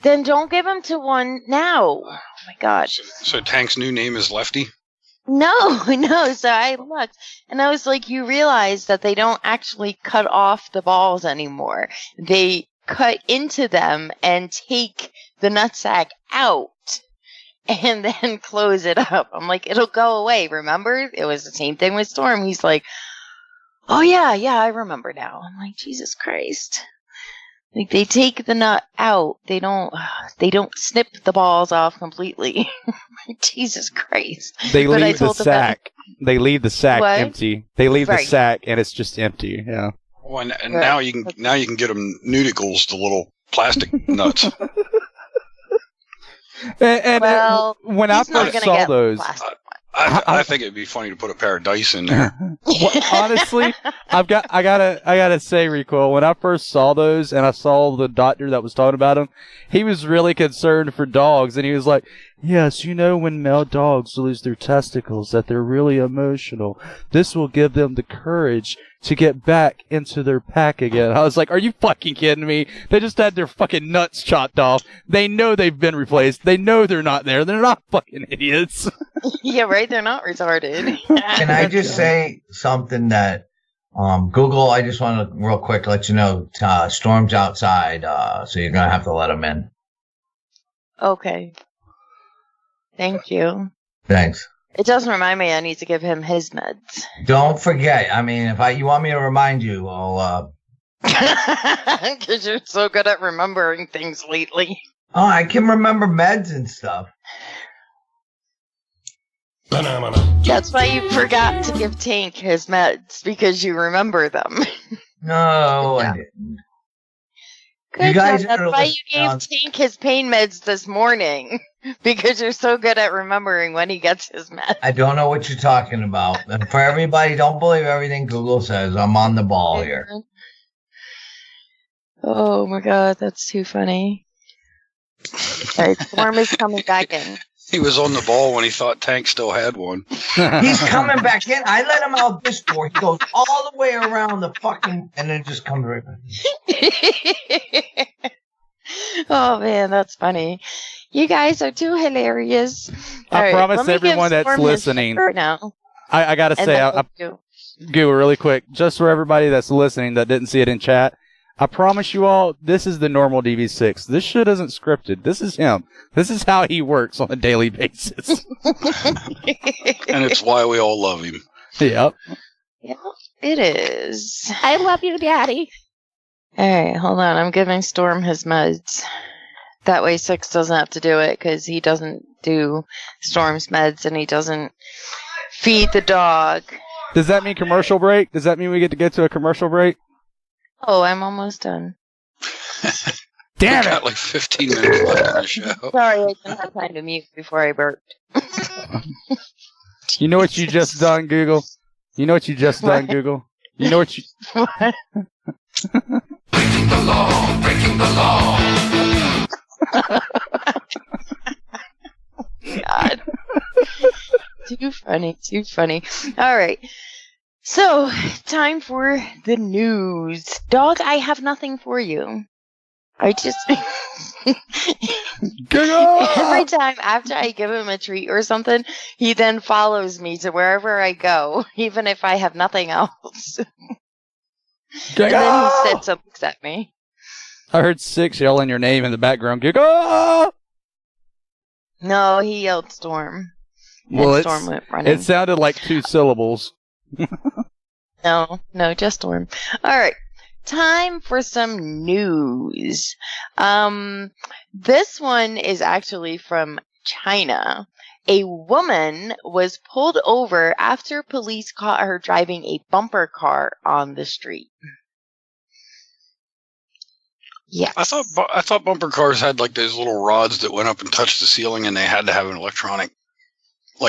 [SPEAKER 3] Then don't give him to one now. Oh, my God.
[SPEAKER 4] So Tank's new name is Lefty?
[SPEAKER 3] No. So I looked, and I was like, you realize that they don't actually cut off the balls anymore. They cut into them and take the nutsack out and then close it up. I'm like, it'll go away. Remember? It was the same thing with Storm. He's like, oh, yeah, I remember now. I'm like, Jesus Christ. Like, they take the nut out. They don't snip the balls off completely. Jesus Christ.
[SPEAKER 2] They leave the sack. They leave the sack empty. They leave the
[SPEAKER 3] Right.
[SPEAKER 2] sack and it's just empty. Yeah.
[SPEAKER 4] Well, and now you can get them nudicles, the little plastic nuts.
[SPEAKER 2] And when I
[SPEAKER 3] he's not
[SPEAKER 2] first
[SPEAKER 3] gonna
[SPEAKER 2] saw
[SPEAKER 3] get
[SPEAKER 2] those,
[SPEAKER 3] plastic.
[SPEAKER 4] I think it'd be funny to put a pair of dice in there.
[SPEAKER 2] Well, honestly, I gotta say, Recoil, when I first saw those and I saw the doctor that was talking about them, he was really concerned for dogs, and he was like, yes, you know, when male dogs lose their testicles, that they're really emotional. This will give them the courage to get back into their pack again. I was like, are you fucking kidding me? They just had their fucking nuts chopped off. They know they've been replaced. They know they're not there. They're not fucking idiots.
[SPEAKER 3] Yeah, right? They're not retarded.
[SPEAKER 1] Can I just say something that Google, I just want to real quick let you know, Storm's outside, so you're going to have to let him in.
[SPEAKER 3] Okay. Thank you.
[SPEAKER 1] Thanks.
[SPEAKER 3] It doesn't remind me I need to give him his meds.
[SPEAKER 1] Don't forget. I mean, you want me to remind you, I'll...
[SPEAKER 3] Because you're so good at remembering things lately.
[SPEAKER 1] Oh, I can remember meds and stuff.
[SPEAKER 3] That's why you forgot to give Tank his meds, because you remember them.
[SPEAKER 1] No, I didn't.
[SPEAKER 3] Good
[SPEAKER 1] You guys
[SPEAKER 3] job. That's
[SPEAKER 1] are
[SPEAKER 3] why you
[SPEAKER 1] listening
[SPEAKER 3] gave Tank his pain meds this morning. Because you're so good at remembering when he gets his meds.
[SPEAKER 1] I don't know what you're talking about. And for everybody, don't believe everything Google says. I'm on the ball here.
[SPEAKER 3] Oh my God, that's too funny. Alright, Storm is coming back in.
[SPEAKER 4] He was on the ball when he thought Tank still had one.
[SPEAKER 1] He's coming back in. I let him out this door. He goes all the way around the fucking, and then just comes right back.
[SPEAKER 3] Oh man, that's funny. You guys are too hilarious.
[SPEAKER 2] I promise everyone that's listening.
[SPEAKER 3] Now.
[SPEAKER 2] I gotta say, Goo, really quick, just for everybody that's listening that didn't see it in chat, I promise you all, this is the normal DV6. This shit isn't scripted. This is him. This is how he works on a daily basis.
[SPEAKER 4] And it's why we all love him.
[SPEAKER 2] Yep.
[SPEAKER 3] Yeah, it is.
[SPEAKER 5] I love you, Daddy.
[SPEAKER 3] All right, hold on. I'm giving Storm his meds. That way Six doesn't have to do it because he doesn't do Storm's meds and he doesn't feed the dog.
[SPEAKER 2] Does that mean commercial break? Does that mean we get to get to a commercial break?
[SPEAKER 3] Oh, I'm almost done.
[SPEAKER 2] Damn it!
[SPEAKER 4] Got like 15 minutes left on the show.
[SPEAKER 3] Sorry, I didn't have time to mute before I burped.
[SPEAKER 2] You know what you just done, Google? You know what you just done, Google? You know what you...
[SPEAKER 3] What?
[SPEAKER 8] Breaking the law, breaking the law.
[SPEAKER 3] God. Too funny, too funny. All right. So, time for the news. Dog, I have nothing for you. I just... Every time after I give him a treat or something, he then follows me to wherever I go, even if I have nothing else. And then he said something at me.
[SPEAKER 2] I heard Six yelling your name in the background. Giga!
[SPEAKER 3] No, he yelled Storm.
[SPEAKER 2] Well,
[SPEAKER 3] Storm went running.
[SPEAKER 2] it sounded like 2 syllables.
[SPEAKER 3] No, just Storm. All right. Time for some news. This one is actually from China. A woman was pulled over after police caught her driving a bumper car on the street. Yes.
[SPEAKER 4] I thought bumper cars had like those little rods that went up and touched the ceiling, and they had to have an electronic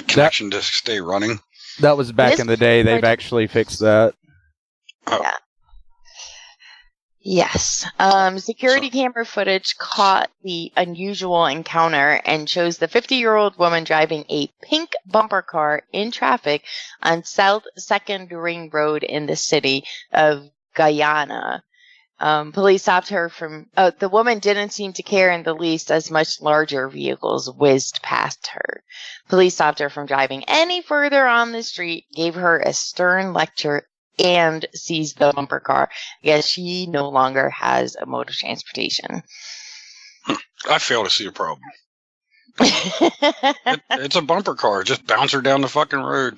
[SPEAKER 4] connection to stay running.
[SPEAKER 2] That was back in the day. They've actually fixed that.
[SPEAKER 4] Oh.
[SPEAKER 3] Yeah. Yes. Security camera footage caught the unusual encounter and shows the 50-year-old woman driving a pink bumper car in traffic on South 2nd Ring Road in the city of Guyana. Police stopped her from... the woman didn't seem to care in the least as much larger vehicles whizzed past her. Police stopped her from driving any further on the street, gave her a stern lecture, and seized the bumper car. I guess she no longer has a mode of transportation.
[SPEAKER 4] I fail to see a problem. It's a bumper car. Just bounce her down the fucking road.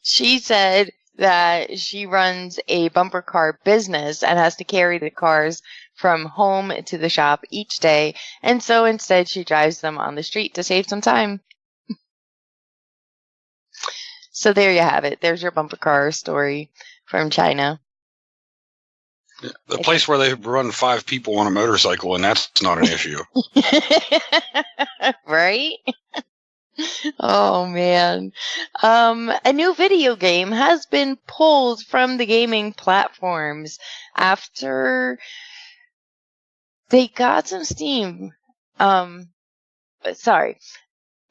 [SPEAKER 3] She said that she runs a bumper car business and has to carry the cars from home to the shop each day, and so instead she drives them on the street to save some time. So there you have it. There's your bumper car story from China.
[SPEAKER 4] The place where they run 5 people on a motorcycle, and that's not an issue.
[SPEAKER 3] Right? Oh, man. A new video game has been pulled from the gaming platforms after they got some Steam.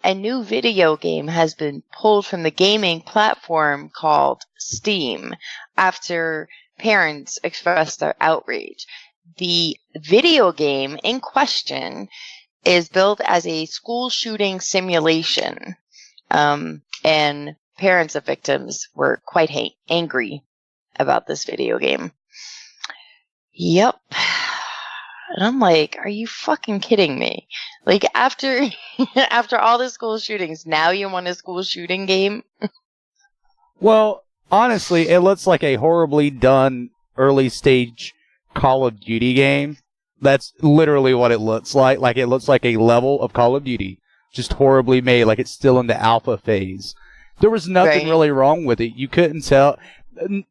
[SPEAKER 3] A new video game has been pulled from the gaming platform called Steam after parents expressed their outrage. The video game in question is billed as a school shooting simulation, and parents of victims were quite angry about this video game. Yep. And I'm like, are you fucking kidding me? Like, after all the school shootings, now you want a school shooting game?
[SPEAKER 2] Well, honestly, it looks like a horribly done early stage Call of Duty game. That's literally what it looks like. Like, it looks like a level of Call of Duty. Just horribly made, like it's still in the alpha phase. There was nothing really wrong with it. You couldn't tell.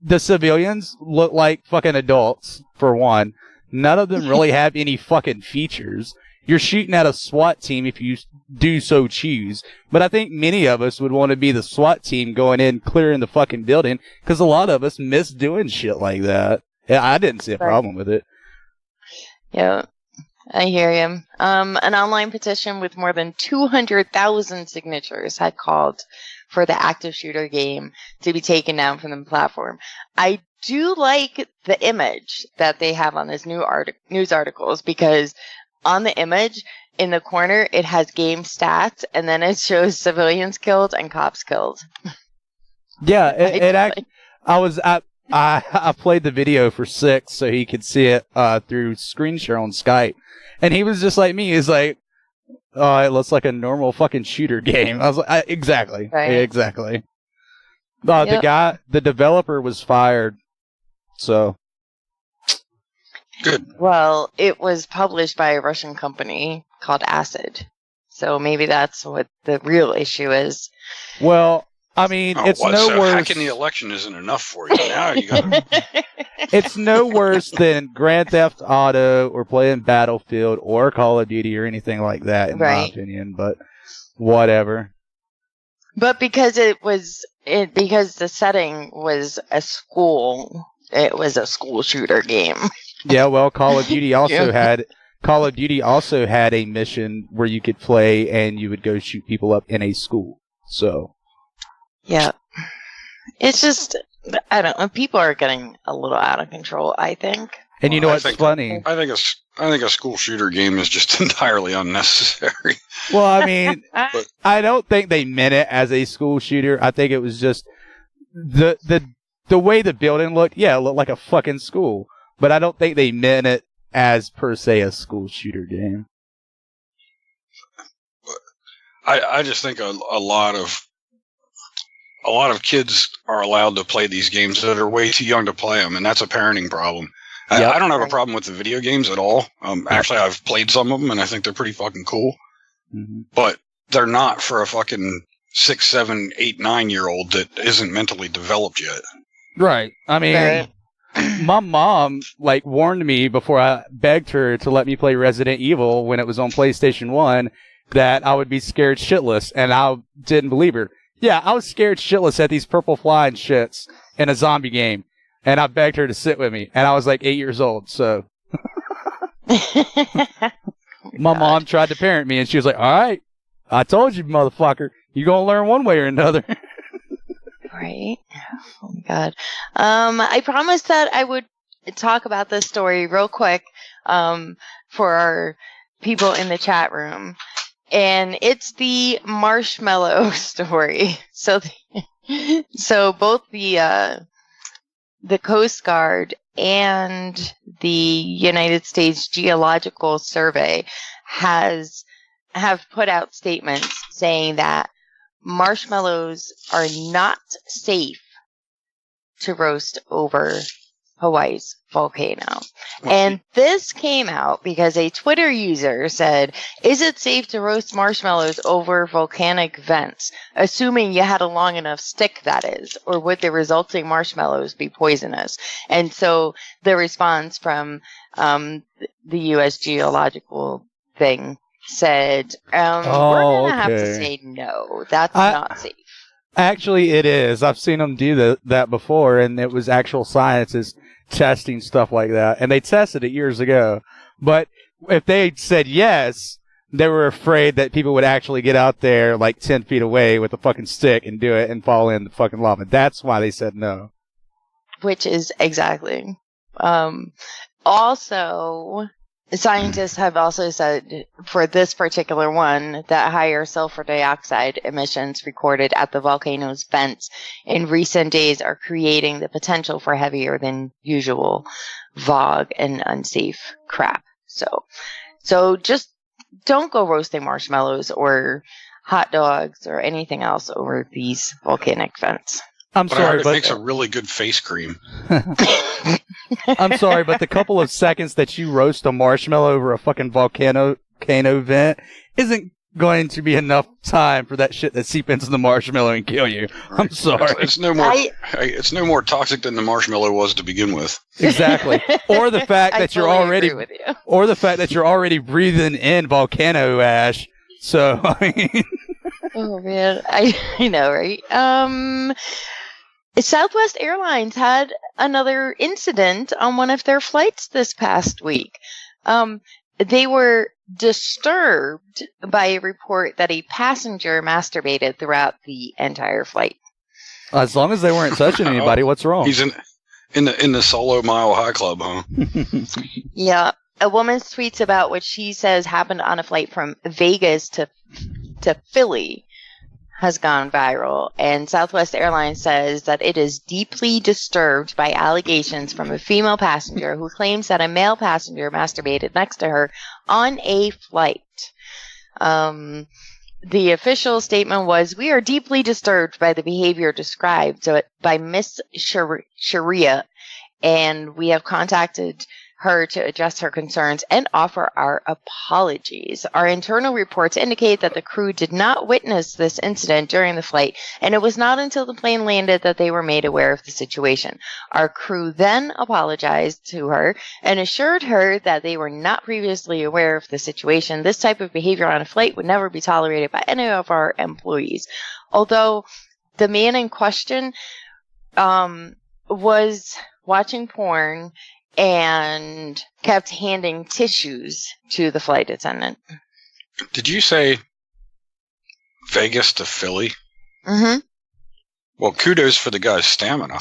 [SPEAKER 2] The civilians look like fucking adults, for one. None of them really have any fucking features. You're shooting at a SWAT team if you do so choose. But I think many of us would want to be the SWAT team going in, clearing the fucking building, because a lot of us miss doing shit like that. I didn't see a problem with it.
[SPEAKER 3] Yeah, I hear you. An online petition with more than 200,000 signatures had called for the active shooter game to be taken down from the platform. I do like the image that they have on this news articles, because on the image in the corner it has game stats, and then it shows civilians killed and cops killed.
[SPEAKER 2] Yeah, I played the video for Six so he could see it through screen share on Skype, and he was just like me. He's like, "Oh, it looks like a normal fucking shooter game." I was like, "Exactly,
[SPEAKER 3] Right.
[SPEAKER 2] exactly."
[SPEAKER 3] Yep.
[SPEAKER 2] The developer was fired, so
[SPEAKER 4] Good.
[SPEAKER 3] Well, it was published by a Russian company called Acid. So maybe that's what the real issue is.
[SPEAKER 2] well. I mean, it's no
[SPEAKER 4] so
[SPEAKER 2] worse.
[SPEAKER 4] hacking the election isn't enough for you. Now you got
[SPEAKER 2] It's no worse than Grand Theft Auto or playing Battlefield or Call of Duty or anything like that, in my
[SPEAKER 3] Right.
[SPEAKER 2] opinion. But whatever.
[SPEAKER 3] But because because the setting was a school, it was a school shooter game.
[SPEAKER 2] Yeah, well, Call of Duty also
[SPEAKER 3] Yeah.
[SPEAKER 2] had a mission where you could play and you would go shoot people up in a school. So
[SPEAKER 3] Yeah. It's just, I don't know, people are getting a little out of control, I think.
[SPEAKER 2] and you know what's funny?
[SPEAKER 4] I think a school shooter game is just entirely unnecessary.
[SPEAKER 2] Well, I mean, I don't think they meant it as a school shooter. I think it was just the way the building looked. Yeah, it looked like a fucking school. But I don't think they meant it as per se a school shooter game.
[SPEAKER 4] I just think a lot of kids are allowed to play these games that are way too young to play them, and that's a parenting problem.
[SPEAKER 2] Yep.
[SPEAKER 4] I don't have a problem with the video games at all. Actually, I've played some of them, and I think they're pretty fucking cool.
[SPEAKER 2] Mm-hmm.
[SPEAKER 4] But they're not for a fucking 6, 7, 8, 9-year-old that isn't mentally developed yet.
[SPEAKER 2] Right. I mean, my mom warned me before I begged her to let me play Resident Evil when it was on PlayStation 1 that I would be scared shitless, and I didn't believe her. Yeah, I was scared shitless at these purple flying shits in a zombie game, and I begged her to sit with me, and I was like 8 years old, so. My mom tried to parent me, and she was like, all right, I told you, motherfucker, you're going to learn one way or another.
[SPEAKER 3] Right? Oh my god. I promised that I would talk about this story real quick for our people in the chat room. And it's the marshmallow story. So both the Coast Guard and the United States Geological Survey have put out statements saying that marshmallows are not safe to roast over Hawaii's volcano. And this came out because a Twitter user said, "Is it safe to roast marshmallows over volcanic vents, assuming you had a long enough stick, that is, or would the resulting marshmallows be poisonous?" And so the response from the U.S. Geological thing said, we're going to have to say no, that's not safe.
[SPEAKER 2] Actually, it is. I've seen them do that before, and it was actual scientists testing stuff like that. And they tested it years ago. But if they said yes, they were afraid that people would actually get out there 10 feet away with a fucking stick and do it and fall in the fucking lava. That's why they said no.
[SPEAKER 3] Which is exactly. Also, scientists have also said for this particular one that higher sulfur dioxide emissions recorded at the volcano's vents in recent days are creating the potential for heavier than usual VOG and unsafe crap. So just don't go roasting marshmallows or hot dogs or anything else over these volcanic vents.
[SPEAKER 2] I'm sorry,
[SPEAKER 4] it makes a really good face cream.
[SPEAKER 2] I'm sorry, but the couple of seconds that you roast a marshmallow over a fucking volcano vent isn't going to be enough time for that shit to seep into the marshmallow and kill you. Right. I'm sorry.
[SPEAKER 4] It's no more. It's no more toxic than the marshmallow was to begin with.
[SPEAKER 2] Exactly. Or the fact that you're already breathing in volcano ash. So I mean.
[SPEAKER 3] Oh man, I know, right? Southwest Airlines had another incident on one of their flights this past week. They were disturbed by a report that a passenger masturbated throughout the entire flight.
[SPEAKER 2] As long as they weren't touching anybody, what's wrong?
[SPEAKER 4] He's in the solo Mile High Club, huh?
[SPEAKER 3] Yeah. A woman tweets about what she says happened on a flight from Vegas to Philly. has gone viral, and Southwest Airlines says that it is deeply disturbed by allegations from a female passenger who claims that a male passenger masturbated next to her on a flight. The official statement was, "We are deeply disturbed by the behavior described by Miss Sharia, and we have contacted her to address her concerns and offer our apologies. Our internal reports indicate that the crew did not witness this incident during the flight, and it was not until the plane landed that they were made aware of the situation. Our crew then apologized to her and assured her that they were not previously aware of the situation. This type of behavior on a flight would never be tolerated by any of our employees." Although the man in question was watching porn and kept handing tissues to the flight attendant.
[SPEAKER 4] Did you say Vegas to Philly?
[SPEAKER 3] Mm-hmm.
[SPEAKER 4] Well, kudos for the guy's stamina.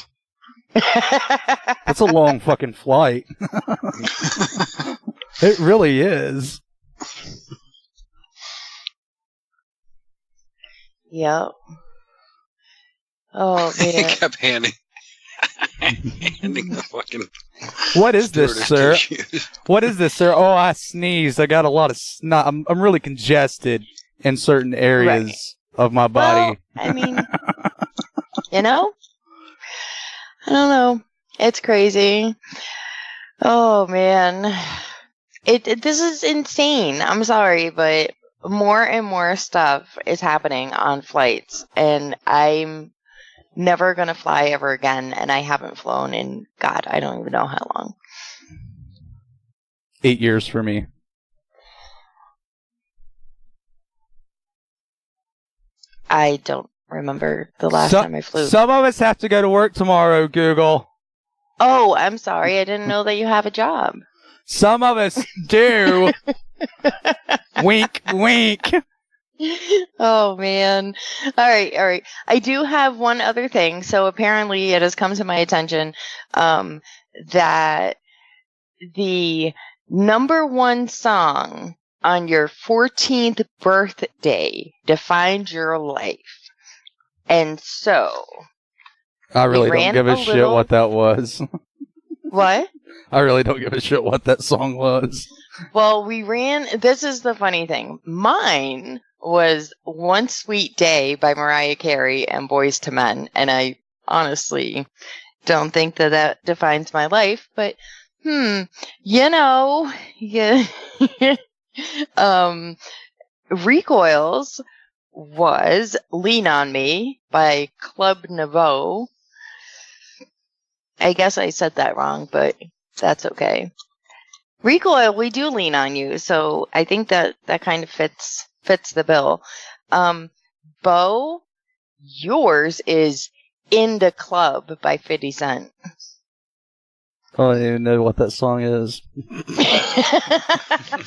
[SPEAKER 2] That's a long fucking flight. It really is.
[SPEAKER 3] Yep. Oh, man.
[SPEAKER 4] He kept handing the fucking...
[SPEAKER 2] What is this, sir? What is this, sir? Oh, I sneezed. I got a lot of snot. I'm really congested in certain areas of my body.
[SPEAKER 3] Well, I mean, you know? I don't know. It's crazy. Oh, man. This is insane. I'm sorry, but more and more stuff is happening on flights, and I'm never going to fly ever again, and I haven't flown in, God, I don't even know how long.
[SPEAKER 2] 8 years for me.
[SPEAKER 3] I don't remember the last time I flew.
[SPEAKER 2] Some of us have to go to work tomorrow, Google.
[SPEAKER 3] Oh, I'm sorry. I didn't know that you have a job.
[SPEAKER 2] Some of us do. Wink, wink.
[SPEAKER 3] Oh, man. All right. I do have one other thing. So apparently it has come to my attention that the number one song on your 14th birthday defined your life. And so...
[SPEAKER 2] I really don't give a shit what that was.
[SPEAKER 3] What?
[SPEAKER 2] I really don't give a shit what that song was.
[SPEAKER 3] Well, this is the funny thing. Mine was One Sweet Day by Mariah Carey and Boyz II Men, and I honestly don't think that defines my life, but Recoil's was Lean on Me by Club Nouveau. I guess I said that wrong, but that's okay. Recoil, we do lean on you, so I think that kind of fits the bill. Bo, yours is In the Club by 50 Cent.
[SPEAKER 2] I don't even know what that song is.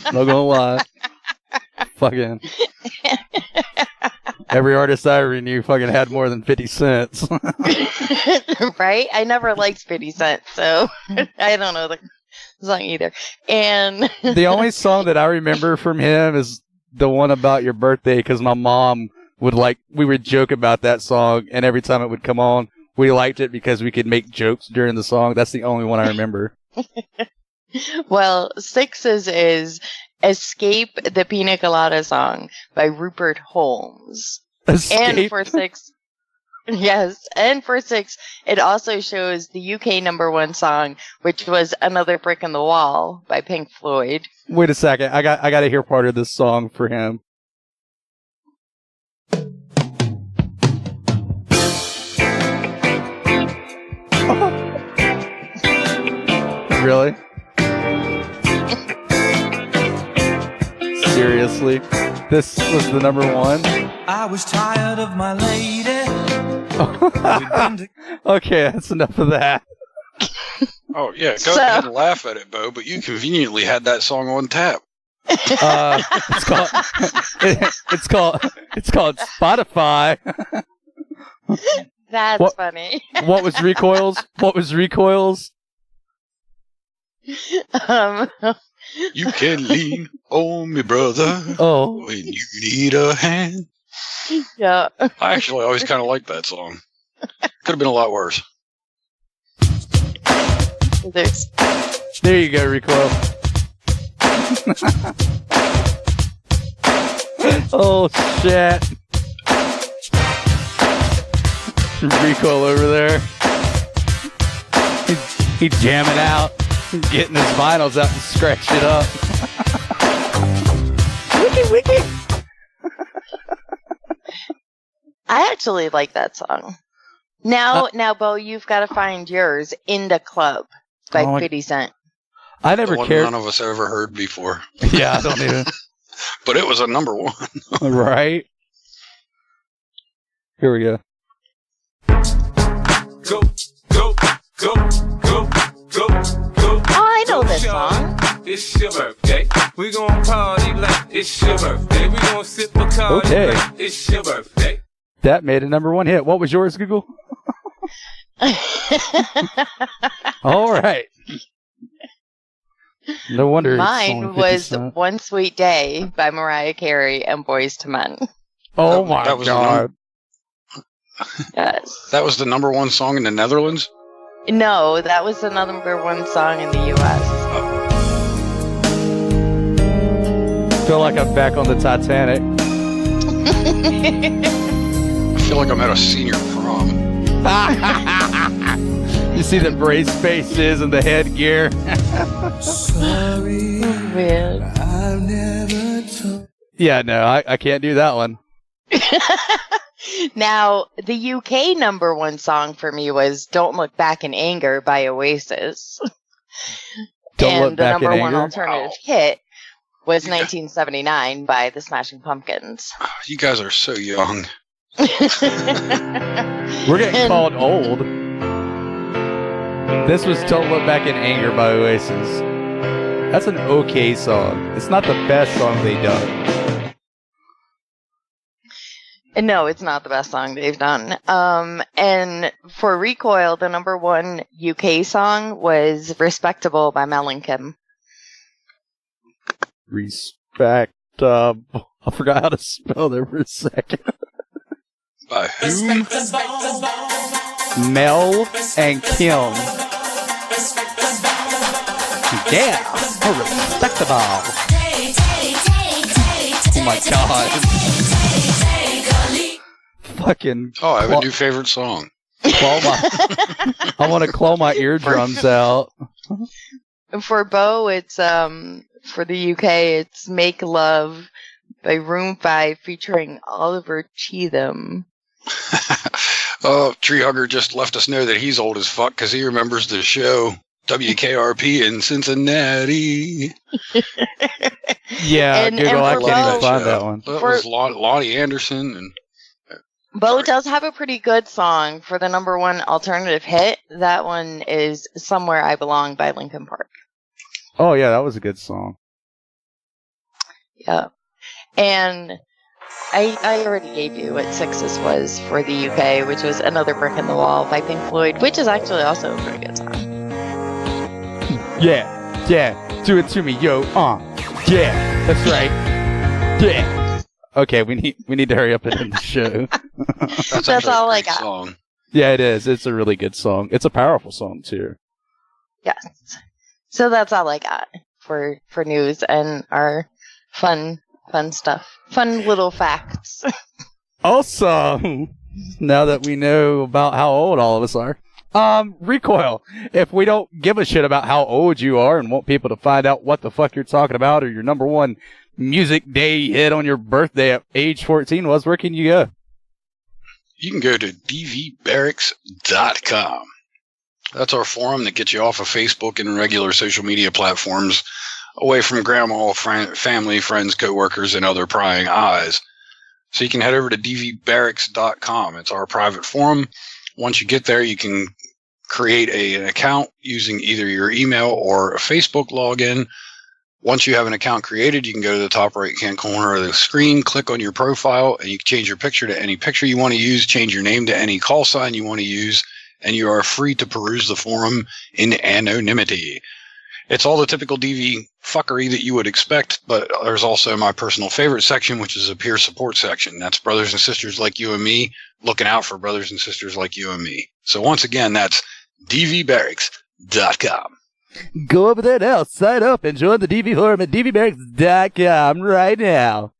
[SPEAKER 2] Not gonna lie. Fucking. Every artist I ever knew fucking had more than 50 cents.
[SPEAKER 3] Right? I never liked 50 Cent, so I don't know the song either. And
[SPEAKER 2] the only song that I remember from him is the one about your birthday, because my mom we would joke about that song, and every time it would come on, we liked it because we could make jokes during the song. That's the only one I remember.
[SPEAKER 3] Well, Six's is Escape the Pina Colada Song by Rupert Holmes.
[SPEAKER 2] Escape?
[SPEAKER 3] And for 6, yes, and for 6, it also shows the UK number one song, which was Another Brick in the Wall by Pink Floyd.
[SPEAKER 2] Wait a second, I got to hear part of this song for him. Really? Seriously? This was the number one?
[SPEAKER 8] I was tired of my lady.
[SPEAKER 2] Okay, that's enough of that.
[SPEAKER 4] Oh, yeah, go ahead and laugh at it, Bo, but you conveniently had that song on tap.
[SPEAKER 2] It's called Spotify.
[SPEAKER 3] That's funny.
[SPEAKER 2] What was Recoil's?
[SPEAKER 4] You can lean on me, brother.
[SPEAKER 2] Oh.
[SPEAKER 4] When you need a hand.
[SPEAKER 3] Yeah.
[SPEAKER 4] I actually always kind of liked that song. Could have been a lot worse.
[SPEAKER 2] There you go, Recoil. Oh, shit. Recoil over there. He's jamming out, getting his vinyls out and scratch it up. Wiki.
[SPEAKER 3] I actually like that song. Now, Bo, you've got to find yours, In the Club by 50 Cent.
[SPEAKER 2] I never cared.
[SPEAKER 4] None of us ever heard before.
[SPEAKER 2] Yeah, I don't even.
[SPEAKER 4] But it was a number one.
[SPEAKER 2] Right. Here we go.
[SPEAKER 8] Go, go, go, go, go, go.
[SPEAKER 3] Oh, I know this song.
[SPEAKER 8] It's your birthday. We gon' party like it's your birthday. We gon' sip a card like it's your birthday.
[SPEAKER 2] That made a number one hit. What was yours, Google? All right. No wonder.
[SPEAKER 3] Mine was One Sweet Day by Mariah Carey and Boyz II Men.
[SPEAKER 2] Oh my God.
[SPEAKER 3] Yes.
[SPEAKER 4] That was the number one song in the Netherlands?
[SPEAKER 3] No, that was the number one song in the U.S.
[SPEAKER 2] Feel like I'm back on the Titanic.
[SPEAKER 4] I feel like I'm at a senior prom.
[SPEAKER 2] You see the brace faces and the headgear.
[SPEAKER 8] Sorry,
[SPEAKER 3] weird.
[SPEAKER 8] I've never told.
[SPEAKER 2] Yeah, no, I can't do that one.
[SPEAKER 3] Now, the UK number one song for me was Don't Look Back in Anger by Oasis. And the number one alternative hit was 1979 by the Smashing Pumpkins.
[SPEAKER 4] You guys are so young.
[SPEAKER 2] We're getting called old. This was Don't Look Back in Anger by Oasis. That's an okay song. It's not the best song they've done.
[SPEAKER 3] No, it's not the best song they've done. And for Recoil, the number one UK song was Respectable by Mel and Kim.
[SPEAKER 2] Respect. I forgot how to spell there for a second.
[SPEAKER 4] By who?
[SPEAKER 2] Mel and Kim. Yeah, respectable. Oh my God. Fucking.
[SPEAKER 4] Oh, I have a new favorite song.
[SPEAKER 2] I want to claw my eardrums out.
[SPEAKER 3] For Bo, it's for the UK, it's Make Love by Room 5 featuring Oliver Cheatham.
[SPEAKER 4] Oh, Tree Hugger just left us know that he's old as fuck because he remembers the show WKRP in Cincinnati.
[SPEAKER 2] Yeah, Google, I can't even find that one.
[SPEAKER 4] That was Lonnie Anderson. And
[SPEAKER 3] Bo does have a pretty good song for the number one alternative hit. That one is Somewhere I Belong by Linkin Park.
[SPEAKER 2] Oh, yeah, that was a good song.
[SPEAKER 3] Yeah. And I already gave you what Sixes was for the UK, which was Another Brick in the Wall by Pink Floyd, which is actually also a pretty good song.
[SPEAKER 2] Yeah, do it to me, yo, yeah, that's right, yeah. Okay, we need to hurry up and end the show.
[SPEAKER 3] That's all I got.
[SPEAKER 4] Song.
[SPEAKER 2] Yeah, it is. It's a really good song. It's a powerful song too.
[SPEAKER 3] Yes. So that's all I got for news and our fun stuff. Fun little facts.
[SPEAKER 2] Also, now that we know about how old all of us are, Recoil, if we don't give a shit about how old you are and want people to find out what the fuck you're talking about or your number one music day hit on your birthday at age 14 was, where can you go?
[SPEAKER 4] You can go to dvbarracks.com. That's our forum that gets you off of Facebook and regular social media platforms, away from grandma, family, friends, coworkers, and other prying eyes. So you can head over to dvbarracks.com. It's our private forum. Once you get there, you can create an account using either your email or a Facebook login. Once you have an account created, you can go to the top right-hand corner of the screen, click on your profile, and you can change your picture to any picture you want to use, change your name to any call sign you want to use, and you are free to peruse the forum in anonymity. It's all the typical DV fuckery that you would expect, but there's also my personal favorite section, which is a peer support section. That's brothers and sisters like you and me, looking out for brothers and sisters like you and me. So once again, that's dvbarracks.com.
[SPEAKER 2] Go over there now, sign up, and join the DV forum at dvbarracks.com right now.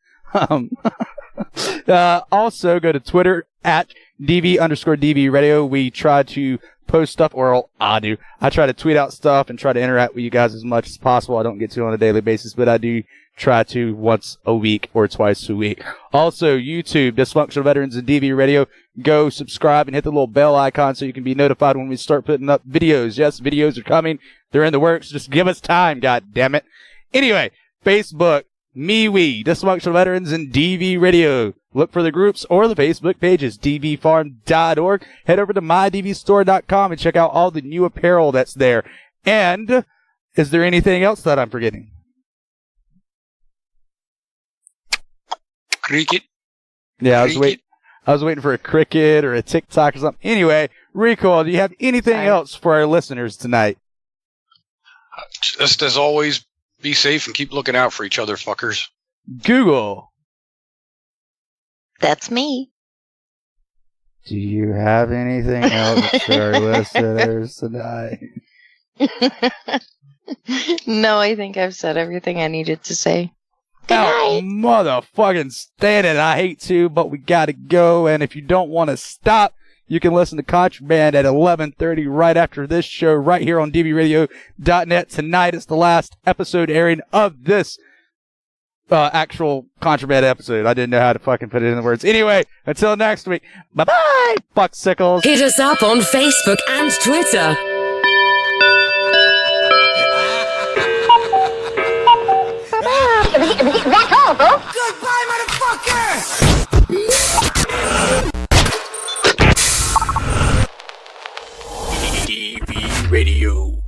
[SPEAKER 2] Also, go to Twitter at DV_DV Radio. We try to post stuff, or I do. I try to tweet out stuff and try to interact with you guys as much as possible. I don't get to on a daily basis, but I do try to once a week or twice a week. Also, YouTube, Dysfunctional Veterans and DV Radio. Go subscribe and hit the little bell icon so you can be notified when we start putting up videos. Yes, videos are coming. They're in the works. Just give us time, god damn it. Anyway, Facebook, MeWe, Dysfunctional Veterans and DV Radio. Look for the groups or the Facebook pages, dvfarm.org. Head over to mydvstore.com and check out all the new apparel that's there. And is there anything else that I'm forgetting?
[SPEAKER 4] Cricket.
[SPEAKER 2] Yeah, I was waiting for a cricket or a TikTok or something. Anyway, Recoil, do you have anything else for our listeners tonight?
[SPEAKER 4] Just as always, be safe and keep looking out for each other, fuckers.
[SPEAKER 2] Google.
[SPEAKER 28] That's me.
[SPEAKER 2] Do you have anything else for our listeners tonight?
[SPEAKER 3] No, I think I've said everything I needed to say.
[SPEAKER 2] Oh, motherfucking stand it. I hate to, but we gotta go. And if you don't want to stop, you can listen to Contraband at 11:30 right after this show right here on dvradio.net. Tonight is the last episode airing of this actual Contraband episode. I didn't know how to fucking put it in the words. Anyway, until next week, bye-bye, fuck-sickles.
[SPEAKER 5] Hit us up on Facebook and Twitter.
[SPEAKER 13] That's all, folks.
[SPEAKER 5] Goodbye, motherfucker!
[SPEAKER 23] DV Radio.